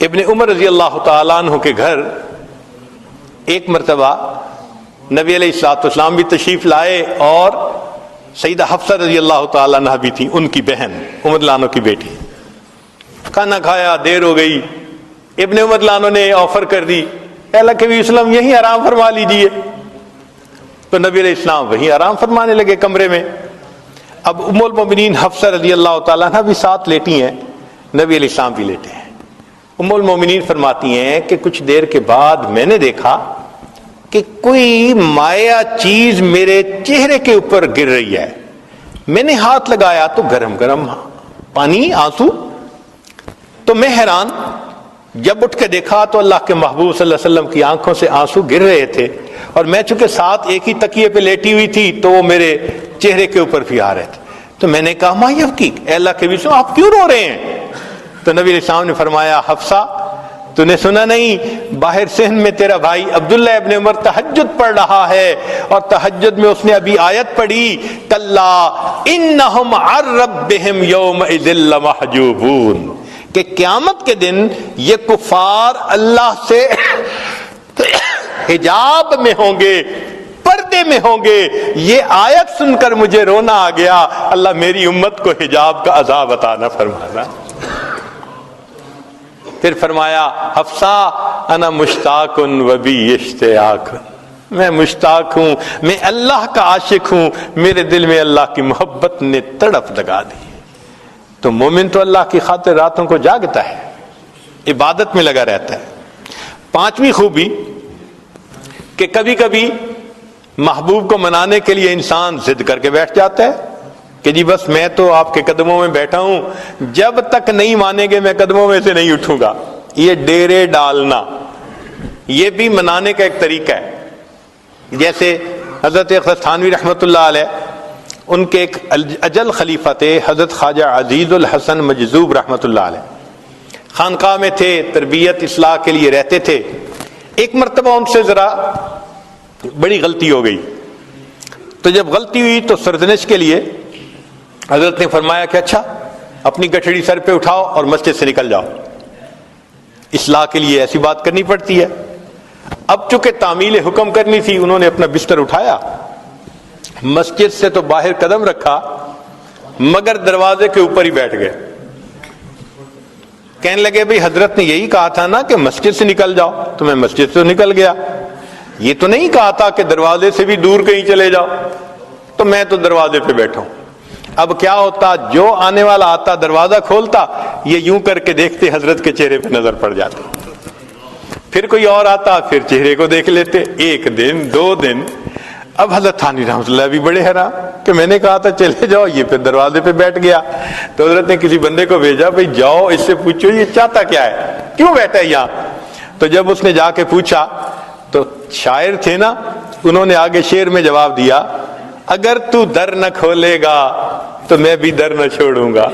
Speaker 1: ابن عمر رضی اللہ تعالیٰ عنہ کے گھر ایک مرتبہ نبی علیہ الصلوۃ والسلام بھی تشریف لائے اور سیدہ حفصہ رضی اللہ تعالیٰ عنہ بھی تھی, ان کی بہن عمر لانو کی بیٹی. کھانا کھایا, دیر ہو گئی. ابن عمر لانو نے آفر کر دی اے اللہ کے وسلم یہیں آرام فرما لیجئے. تو نبی علیہ السلام وہیں آرام فرمانے لگے کمرے میں. اب ام المومنین حفصہ رضی اللہ تعالیٰ عنہ بھی ساتھ لیٹی ہیں, نبی علیہ السلام بھی لیٹے ہیں. ام المومنین فرماتی ہیں کہ کچھ دیر کے بعد میں نے دیکھا کہ کوئی مائع چیز میرے چہرے کے اوپر گر رہی ہے. میں نے ہاتھ لگایا تو گرم گرم پانی, آنسو. تو میں حیران, جب اٹھ کے دیکھا تو اللہ کے محبوب صلی اللہ علیہ وسلم کی آنکھوں سے آنسو گر رہے تھے, اور میں چونکہ ساتھ ایک ہی تکیے پہ لیٹی ہوئی تھی تو وہ میرے چہرے کے اوپر بھی آ رہے تھے. تو میں نے کہا ما یبکی, اے اللہ کے وسلم آپ کیوں رو رہے ہیں؟ تو نبی علیہ السلام نے فرمایا حفصہ تو نے سنا نہیں, باہر صحن میں تیرا بھائی عبداللہ ابن عمر تہجد پڑھ رہا ہے, اور تہجد میں اس نے ابھی آیت پڑھی کلا انہم عن ربہم یومئذ لمحجوبون, کہ قیامت کے دن یہ کفار اللہ سے حجاب میں ہوں گے, پردے میں ہوں گے. یہ آیت سن کر مجھے رونا آ گیا, اللہ میری امت کو حجاب کا عذاب عطا نہ فرمانا. پھر فرمایا حفصہ انا مشتاق و بی اشتیاق, میں مشتاق ہوں, میں اللہ کا عاشق ہوں, میرے دل میں اللہ کی محبت نے تڑپ لگا دی. تو مومن تو اللہ کی خاطر راتوں کو جاگتا ہے, عبادت میں لگا رہتا ہے. 5ویں خوبی کہ کبھی کبھی محبوب کو منانے کے لیے انسان ضد کر کے بیٹھ جاتا ہے کہ جی بس میں تو آپ کے قدموں میں بیٹھا ہوں, جب تک نہیں مانیں گے میں قدموں میں سے نہیں اٹھوں گا. یہ ڈیرے ڈالنا یہ بھی منانے کا ایک طریقہ ہے. جیسے حضرت اقدس تھانوی رحمۃ اللہ علیہ, ان کے ایک اجل خلیفہ تھے حضرت خواجہ عزیز الحسن مجذوب رحمۃ اللہ علیہ, خانقاہ میں تھے, تربیت اصلاح کے لیے رہتے تھے. ایک مرتبہ ان سے ذرا بڑی غلطی ہو گئی, تو جب غلطی ہوئی تو سرزنش کے لیے حضرت نے فرمایا کہ اچھا اپنی گٹھڑی سر پہ اٹھاؤ اور مسجد سے نکل جاؤ. اصلاح کے لیے ایسی بات کرنی پڑتی ہے. اب چونکہ تعمیل حکم کرنی تھی, انہوں نے اپنا بستر اٹھایا, مسجد سے تو باہر قدم رکھا مگر دروازے کے اوپر ہی بیٹھ گئے. کہنے لگے بھئی حضرت نے یہی کہا تھا نا کہ مسجد سے نکل جاؤ, تو میں مسجد سے نکل گیا. یہ تو نہیں کہا تھا کہ دروازے سے بھی دور کہیں چلے جاؤ, تو میں تو دروازے پہ بیٹھا ہوں. اب کیا ہوتا, جو آنے والا آتا دروازہ کھولتا, یہ یوں کر کے دیکھتے, حضرت کے چہرے پہ نظر پڑ جاتی. پھر کوئی اور آتا, پھر چہرے کو دیکھ لیتے. 1 دن 2 دن. اب حضرت تھانوی رحمۃ اللہ بھی بڑے حیران کہ میں نے کہا تھا چلے جاؤ, یہ پھر دروازے پہ بیٹھ گیا. تو حضرت نے کسی بندے کو بھیجا, بھئی جاؤ اس سے پوچھو یہ چاہتا کیا ہے, کیوں بیٹھا ہے یہاں. تو جب اس نے جا کے پوچھا تو شاعر تھے نا, انہوں نے آگے شعر میں جواب دیا, اگر تو در نہ کھولے گا تو میں بھی در نہ چھوڑوں گا.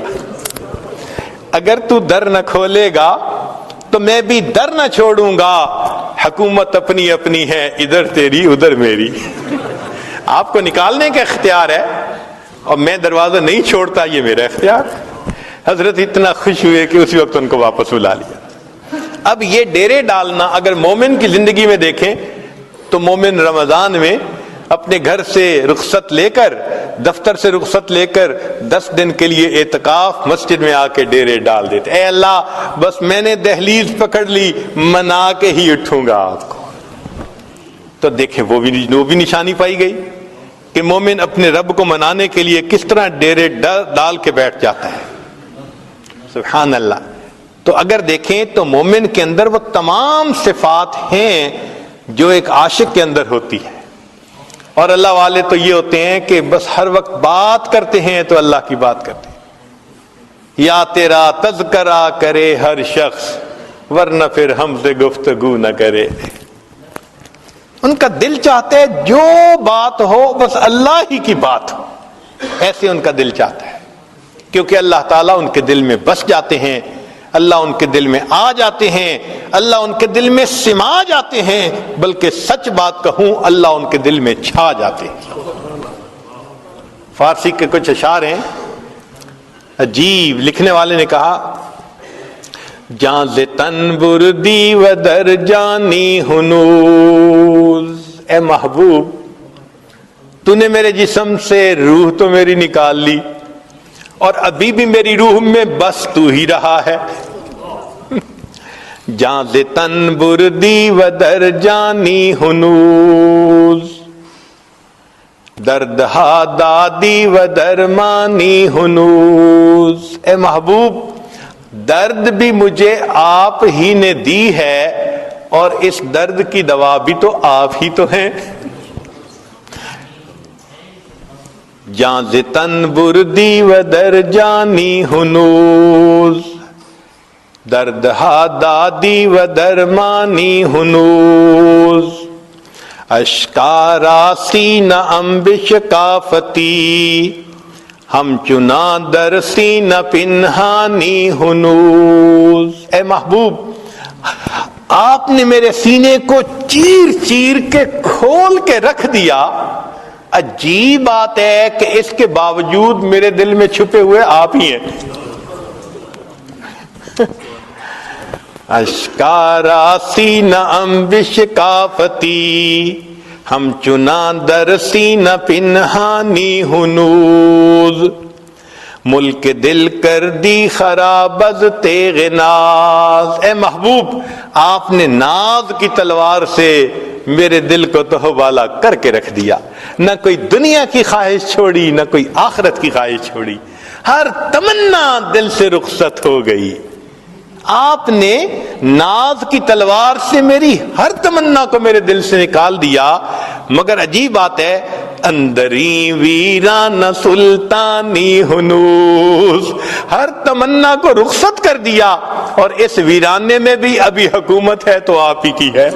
Speaker 1: اگر تو در نہ کھولے گا تو میں بھی در نہ چھوڑوں گا. حکومت اپنی اپنی ہے, ادھر تیری ادھر میری. آپ کو نکالنے کا اختیار ہے اور میں دروازہ نہیں چھوڑتا, یہ میرا اختیار. حضرت اتنا خوش ہوئے کہ اسی وقت ان کو واپس بلا لیا. اب یہ ڈیرے ڈالنا اگر مومن کی زندگی میں دیکھیں تو مومن رمضان میں اپنے گھر سے رخصت لے کر, دفتر سے رخصت لے کر 10 دن کے لیے اعتکاف مسجد میں آ کے ڈیرے ڈال دیتے. اے اللہ بس میں نے دہلیز پکڑ لی, منا کے ہی اٹھوں گا آپ کو. تو دیکھیں وہ بھی نشانی پائی گئی کہ مومن اپنے رب کو منانے کے لیے کس طرح ڈیرے ڈال کے بیٹھ جاتا ہے. سبحان اللہ. تو اگر دیکھیں تو مومن کے اندر وہ تمام صفات ہیں جو ایک عاشق کے اندر ہوتی ہے. اور اللہ والے تو یہ ہوتے ہیں کہ بس ہر وقت بات کرتے ہیں تو اللہ کی بات کرتے ہیں. یا تیرا تذکرہ کرے ہر شخص, ورنہ پھر ہم سے گفتگو نہ کرے. ان کا دل چاہتا ہے جو بات ہو بس اللہ ہی کی بات ہو, ایسے ان کا دل چاہتا ہے, کیونکہ اللہ تعالیٰ ان کے دل میں بس جاتے ہیں, اللہ ان کے دل میں آ جاتے ہیں, اللہ ان کے دل میں سما جاتے ہیں, بلکہ سچ بات کہوں اللہ ان کے دل میں چھا جاتے ہیں. فارسی کے کچھ اشعار ہیں عجیب. لکھنے والے نے کہا, جاں ز تن بردی و در جانی ہنوز. اے محبوب تو نے میرے جسم سے روح تو میری نکال لی, اور ابھی بھی میری روح میں بس تو ہی رہا ہے. جاں ز تن بردی و در جانی ہنوز, درد ہا دادی و درمانی ہنوز. اے محبوب درد بھی مجھے آپ ہی نے دی ہے, اور اس درد کی دوا بھی تو آپ ہی تو ہیں. جاں ز تن بردی و در جانی ہنوز, درد ہا دادی و درمانی ہنوز. اشکارا سینہ انبش کافتی, ہم چنا در سینہ پنہانی ہنوز. اے محبوب آپ نے میرے سینے کو چیر چیر کے کھول کے رکھ دیا. عجیب بات ہے کہ اس کے باوجود میرے دل میں چھپے ہوئے آپ ہی ہیں. اشکارا سینہ انبش کافتی, ہم چنا در سینہ پنہانی ہنوز. ملک دل کر دی خراب از تیغ ناز. اے محبوب آپ نے ناز کی تلوار سے میرے دل کو تو والا کر کے رکھ دیا. نہ کوئی دنیا کی خواہش چھوڑی, نہ کوئی آخرت کی خواہش چھوڑی, ہر تمنا دل سے رخصت ہو گئی. آپ نے ناز کی تلوار سے میری ہر تمنا کو میرے دل سے نکال دیا. مگر عجیب بات ہے, اندری ویران سلطانی ہنوز, ہر تمنا کو رخصت کر دیا, اور اس ویرانے میں بھی ابھی حکومت ہے تو آپ ہی کی ہے.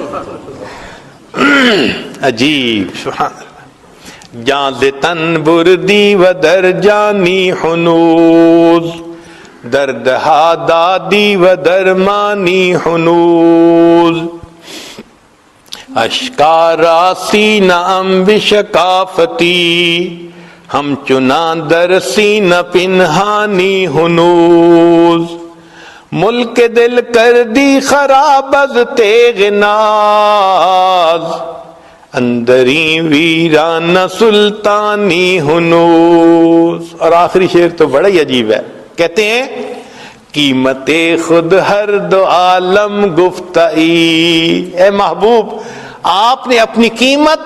Speaker 1: عجیب. سبحان اللہ. جاں ز تن بردی و در جانی ہنوز, درد ہا دادی و درمانی ہنوز. اشکارا سینہ انبش کافتی, ہم چنا در سینہ پنہانی ہنوز. ملک دل کر دی خراب از تیغ ناز, اندری ویران سلطانی ہنوز. اور آخری شعر تو بڑا ہی عجیب ہے. کہتے ہیں قیمت خود ہر دو عالم گفتئی. اے محبوب آپ نے اپنی قیمت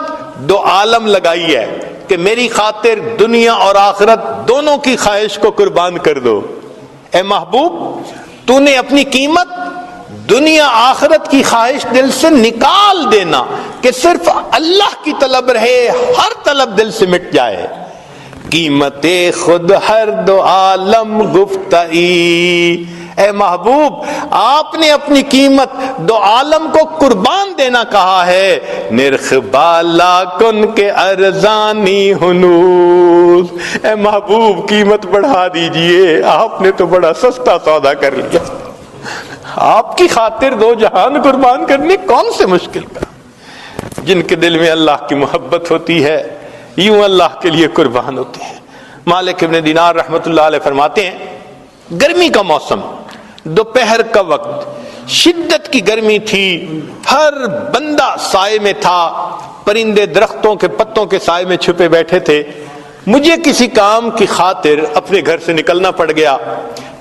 Speaker 1: دو عالم لگائی ہے کہ میری خاطر دنیا اور آخرت دونوں کی خواہش کو قربان کر دو. اے محبوب تو نے اپنی قیمت دنیا آخرت کی خواہش دل سے نکال دینا کہ صرف اللہ کی طلب رہے, ہر طلب دل سے مٹ جائے. قیمت خود ہر دو عالم گفتئی. اے محبوب آپ نے اپنی قیمت دو عالم کو قربان دینا کہا ہے. نرخ بالا کن کے ارزانی ہنوز. اے محبوب قیمت بڑھا دیجئے, آپ نے تو بڑا سستا سودا کر لیا. آپ کی خاطر دو جہان قربان کرنے کون سے مشکل کا. جن کے دل میں اللہ کی محبت ہوتی ہے یوں اللہ کے لیے قربان ہوتے ہیں. مالک ابن دینار رحمت اللہ علیہ فرماتے ہیں گرمی کا موسم, دوپہر کا وقت, شدت کی گرمی تھی, ہر بندہ سائے میں تھا, پرندے درختوں کے پتوں کے سائے میں چھپے بیٹھے تھے. مجھے کسی کام کی خاطر اپنے گھر سے نکلنا پڑ گیا.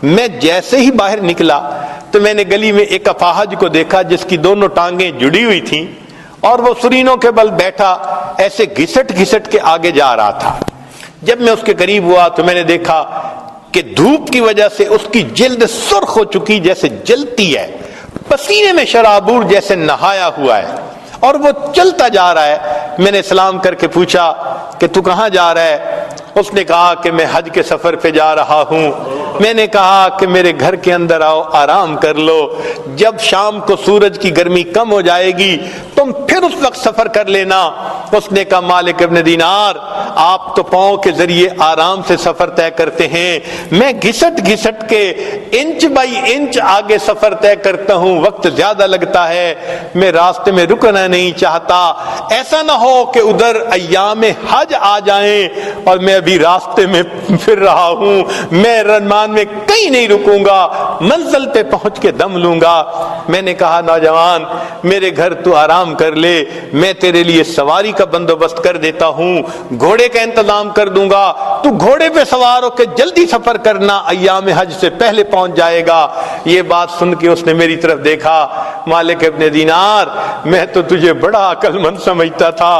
Speaker 1: میں جیسے ہی باہر نکلا تو میں نے گلی میں ایک اپاہج کو دیکھا جس کی دونوں ٹانگیں جڑی ہوئی تھیں اور وہ سرینوں کے بل بیٹھا ایسے گھسٹ گھسٹ کے آگے جا رہا تھا. جب میں اس کے قریب ہوا تو میں نے دیکھا کہ دھوپ کی وجہ سے اس کی جلد سرخ ہو چکی جیسے جلتی ہے, پسینے میں شرابور جیسے نہایا ہوا ہے, اور وہ چلتا جا رہا ہے. میں نے سلام کر کے پوچھا کہ تو کہاں جا رہا ہے؟ اس نے کہا کہ میں حج کے سفر پہ جا رہا ہوں. میں نے کہا کہ میرے گھر کے اندر آؤ, آرام کر لو, جب شام کو سورج کی گرمی کم ہو جائے گی تم پھر اس وقت سفر کر لینا. اس نے کہا مالک ابن دینار آپ تو پاؤں کے ذریعے آرام سے سفر طے کرتے ہیں, میں گھسٹ گھسٹ کے انچ بائی انچ آگے سفر طے کرتا ہوں, وقت زیادہ لگتا ہے, میں راستے میں رکنا نہیں چاہتا. ایسا نہ ہو کہ ادھر ایام حج آ جائیں اور میں ابھی راستے میں پھر رہا ہوں, میں رنمان میں کہیں نہیں رکوں گا, منزل پہ پہنچ کے دم لوں گا. میں نے کہا نوجوان میرے گھر تو آرام کر لے, میں تیرے لیے سواری کا بندوبست کر دیتا ہوں, گھوڑے کا انتظام کر دوں گا, تو گھوڑے پہ سوار ہو کے جلدی سفر کرنا, ایام حج سے پہلے پہنچ جائے گا. یہ بات سن کے اس نے میری طرف دیکھا. مالک ابن دینار میں تو تجھے بڑا عقل مند سمجھتا تھا,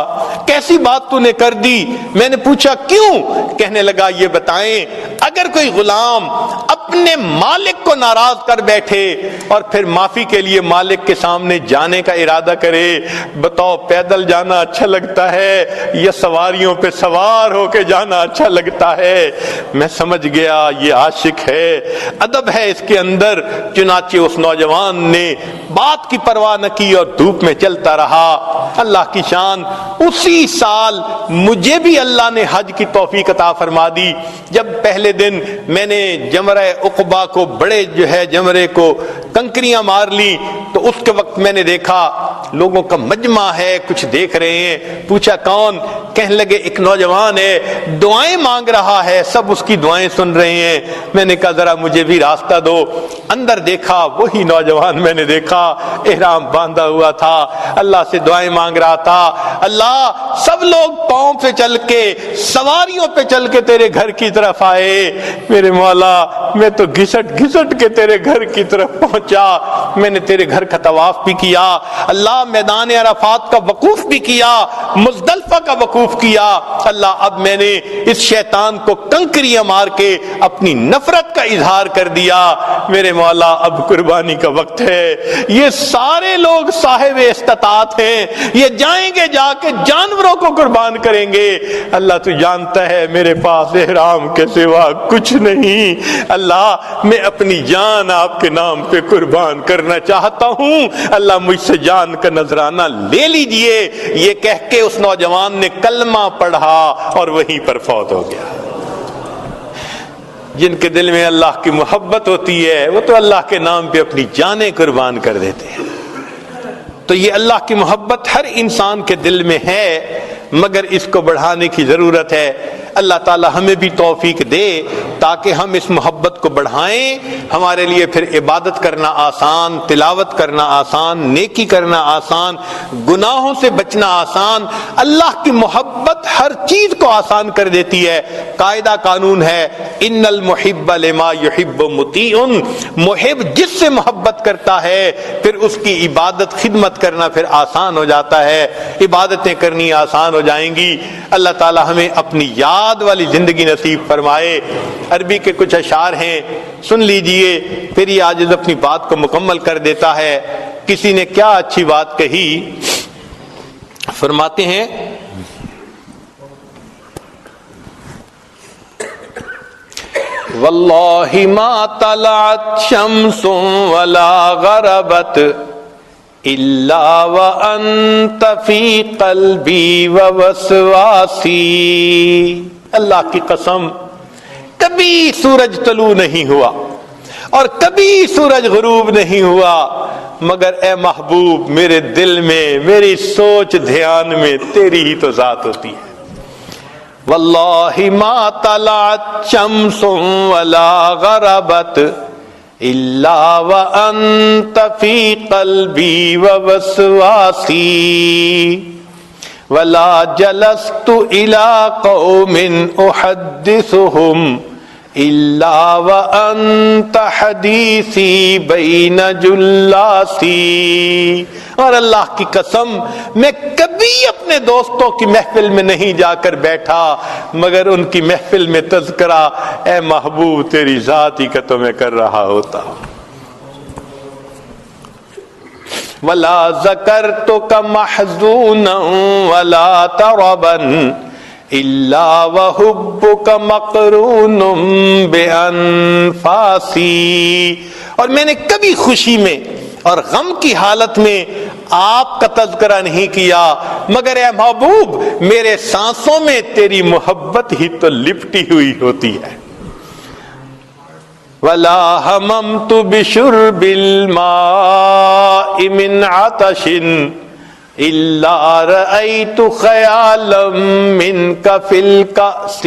Speaker 1: کیسی بات تو نے کر دی. میں نے پوچھا کیوں؟ کہنے لگا یہ بتائیں اگر کوئی غلام اپنے مالک کو ناراض کر بیٹھے اور پھر معافی کے لیے مالک کے سامنے جانے کا ارادہ کرے, بتاؤ پیدل جانا اچھا لگتا ہے یا سواریوں پہ سوار ہو کے جانا اچھا لگتا ہے؟ میں سمجھ گیا یہ عاشق ہے, ادب ہے اس کے اندر. چنانچہ اس نوجوان نے بات کی پرواہ نہ کی اور دھوپ میں چلتا رہا. اللہ کی شان, اسی سال مجھے بھی اللہ نے حج کی توفیق عطا فرما دی. جب پہلے دن میں نے جمرہ عقبہ کو بڑے جمرے کو کنکریاں مار لی تو اس کے وقت میں نے دیکھا لوگوں کا مجمع ہے, کچھ دیکھ رہے ہیں. پوچھا کون؟ کہنے لگے ایک نوجوان ہے, دعائیں مانگ رہا ہے, سب اس کی دعائیں سن رہے ہیں. میں نے کہا ذرا مجھے بھی راستہ دو. اندر دیکھا وہی نوجوان میں نے دیکھا, احرام باندھا ہوا تھا, اللہ سے دعائیں مانگ رہا تھا. اللہ سب لوگ پاؤں پہ چل کے سواریوں پہ چل کے تیرے گھر کی طرف آئے, میرے مولا میں تو گھسٹ گھسٹ کے تیرے گھر کی طرف پہنچا. میں نے تیرے گھر کا طواف بھی کیا, اللہ میدان عرفات کا وقوف بھی کیا, مزدلفہ کا وقوف کیا. اللہ اب میں نے اس شیطان کو کنکریاں مار کے اپنی نفرت کا اظہار کر دیا. میرے مولا اب قربانی کا وقت ہے. یہ سارے لوگ صاحب استطاعت ہیں, یہ جائیں گے جا کے جانوروں کو قربان کریں گے. اللہ تو جانتا ہے میرے پاس احرام کے سوا کچھ نہیں. اللہ میں اپنی جان آپ کے نام پہ قربان کرنا چاہتا ہوں, اللہ مجھ سے جان کا نذرانہ لے لیجئے. یہ کہہ کے اس نوجوان نے کلمہ پڑھا اور وہیں پر فوت ہو گیا. جن کے دل میں اللہ کی محبت ہوتی ہے وہ تو اللہ کے نام پہ اپنی جانیں قربان کر دیتے ہیں. تو یہ اللہ کی محبت ہر انسان کے دل میں ہے, مگر اس کو بڑھانے کی ضرورت ہے. اللہ تعالی ہمیں بھی توفیق دے تاکہ ہم اس محبت کو بڑھائیں، ہمارے لیے پھر عبادت کرنا آسان، تلاوت کرنا آسان، نیکی کرنا آسان، گناہوں سے بچنا آسان۔ اللہ کی محبت ہر چیز کو آسان کر دیتی ہے۔ قاعدہ قانون ہے، ان المحب لما یحب مطیع، محب جس سے محبت کرتا ہے پھر اس کی عبادت خدمت کرنا پھر آسان ہو جاتا ہے، عبادتیں کرنی آسان ہو جائیں گی۔ اللہ تعالی ہمیں اپنی یاد والی زندگی نصیب فرمائے۔ عربی کے کچھ اشعار ہیں، سن لیجئے، پھر یہ عاجز اپنی بات کو مکمل کر دیتا ہے۔ کسی نے کیا اچھی بات کہی، فرماتے ہیں واللہ ما طلعت شمس ولا غربت الا وانت فی قلبی ووسواسی، اللہ کی قسم کبھی سورج طلوع نہیں ہوا اور کبھی سورج غروب نہیں ہوا مگر اے محبوب میرے دل میں، میری سوچ دھیان میں تیری ہی تو ذات ہوتی ہے۔ واللہ ما طلعت شمس ولا غربت الا وانت فی قلبی ووسواسی، ولا جلست الى قوم احدثهم الا وانت حدیثی بین جلاسی، اور اللہ کی قسم میں کبھی اپنے دوستوں کی محفل میں نہیں جا کر بیٹھا مگر ان کی محفل میں تذکرہ اے محبوب تیری ذات ہی کا تو میں کر رہا ہوتا۔ ولا ذکرتک محزونا ولا تربا الا وحبک مقرون بانفاسی، اور میں نے کبھی خوشی میں اور غم کی حالت میں آپ کا تذکرہ نہیں کیا مگر اے محبوب میرے سانسوں میں تیری محبت ہی تو لپٹی ہوئی ہوتی ہے۔ ولا ہممت بشرب الماء من عطش الا رأیت خیالا منک فی الکأس،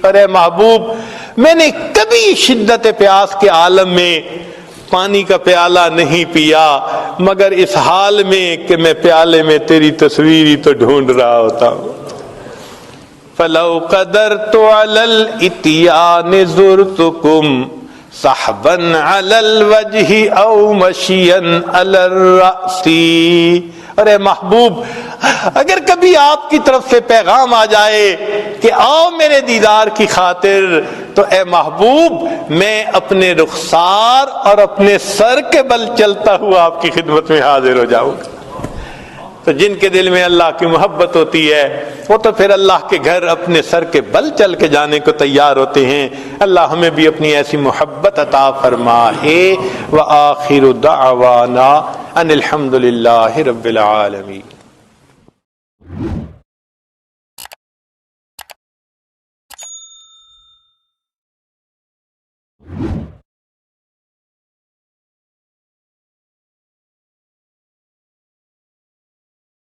Speaker 1: ارے محبوب میں نے کبھی شدت پیاس کے عالم میں پانی کا پیالہ نہیں پیا مگر اس حال میں کہ میں پیالے میں تیری تصویر ہی تو ڈھونڈ رہا ہوتا ہوں۔ فلو قدرت علی الاتیان زرتکم صحبا علی الوجہ او مشیا علی الرأس، ارے محبوب اگر کبھی آپ کی طرف سے پیغام آ جائے کہ آؤ میرے دیدار کی خاطر تو اے محبوب میں اپنے رخسار اور اپنے سر کے بل چلتا ہوا آپ کی خدمت میں حاضر ہو جاؤں گا۔ تو جن کے دل میں اللہ کی محبت ہوتی ہے وہ تو پھر اللہ کے گھر اپنے سر کے بل چل کے جانے کو تیار ہوتے ہیں۔ اللہ ہمیں بھی اپنی ایسی محبت عطا فرمائے۔ وآخر دعوانا ان الحمد للہ رب العالمین۔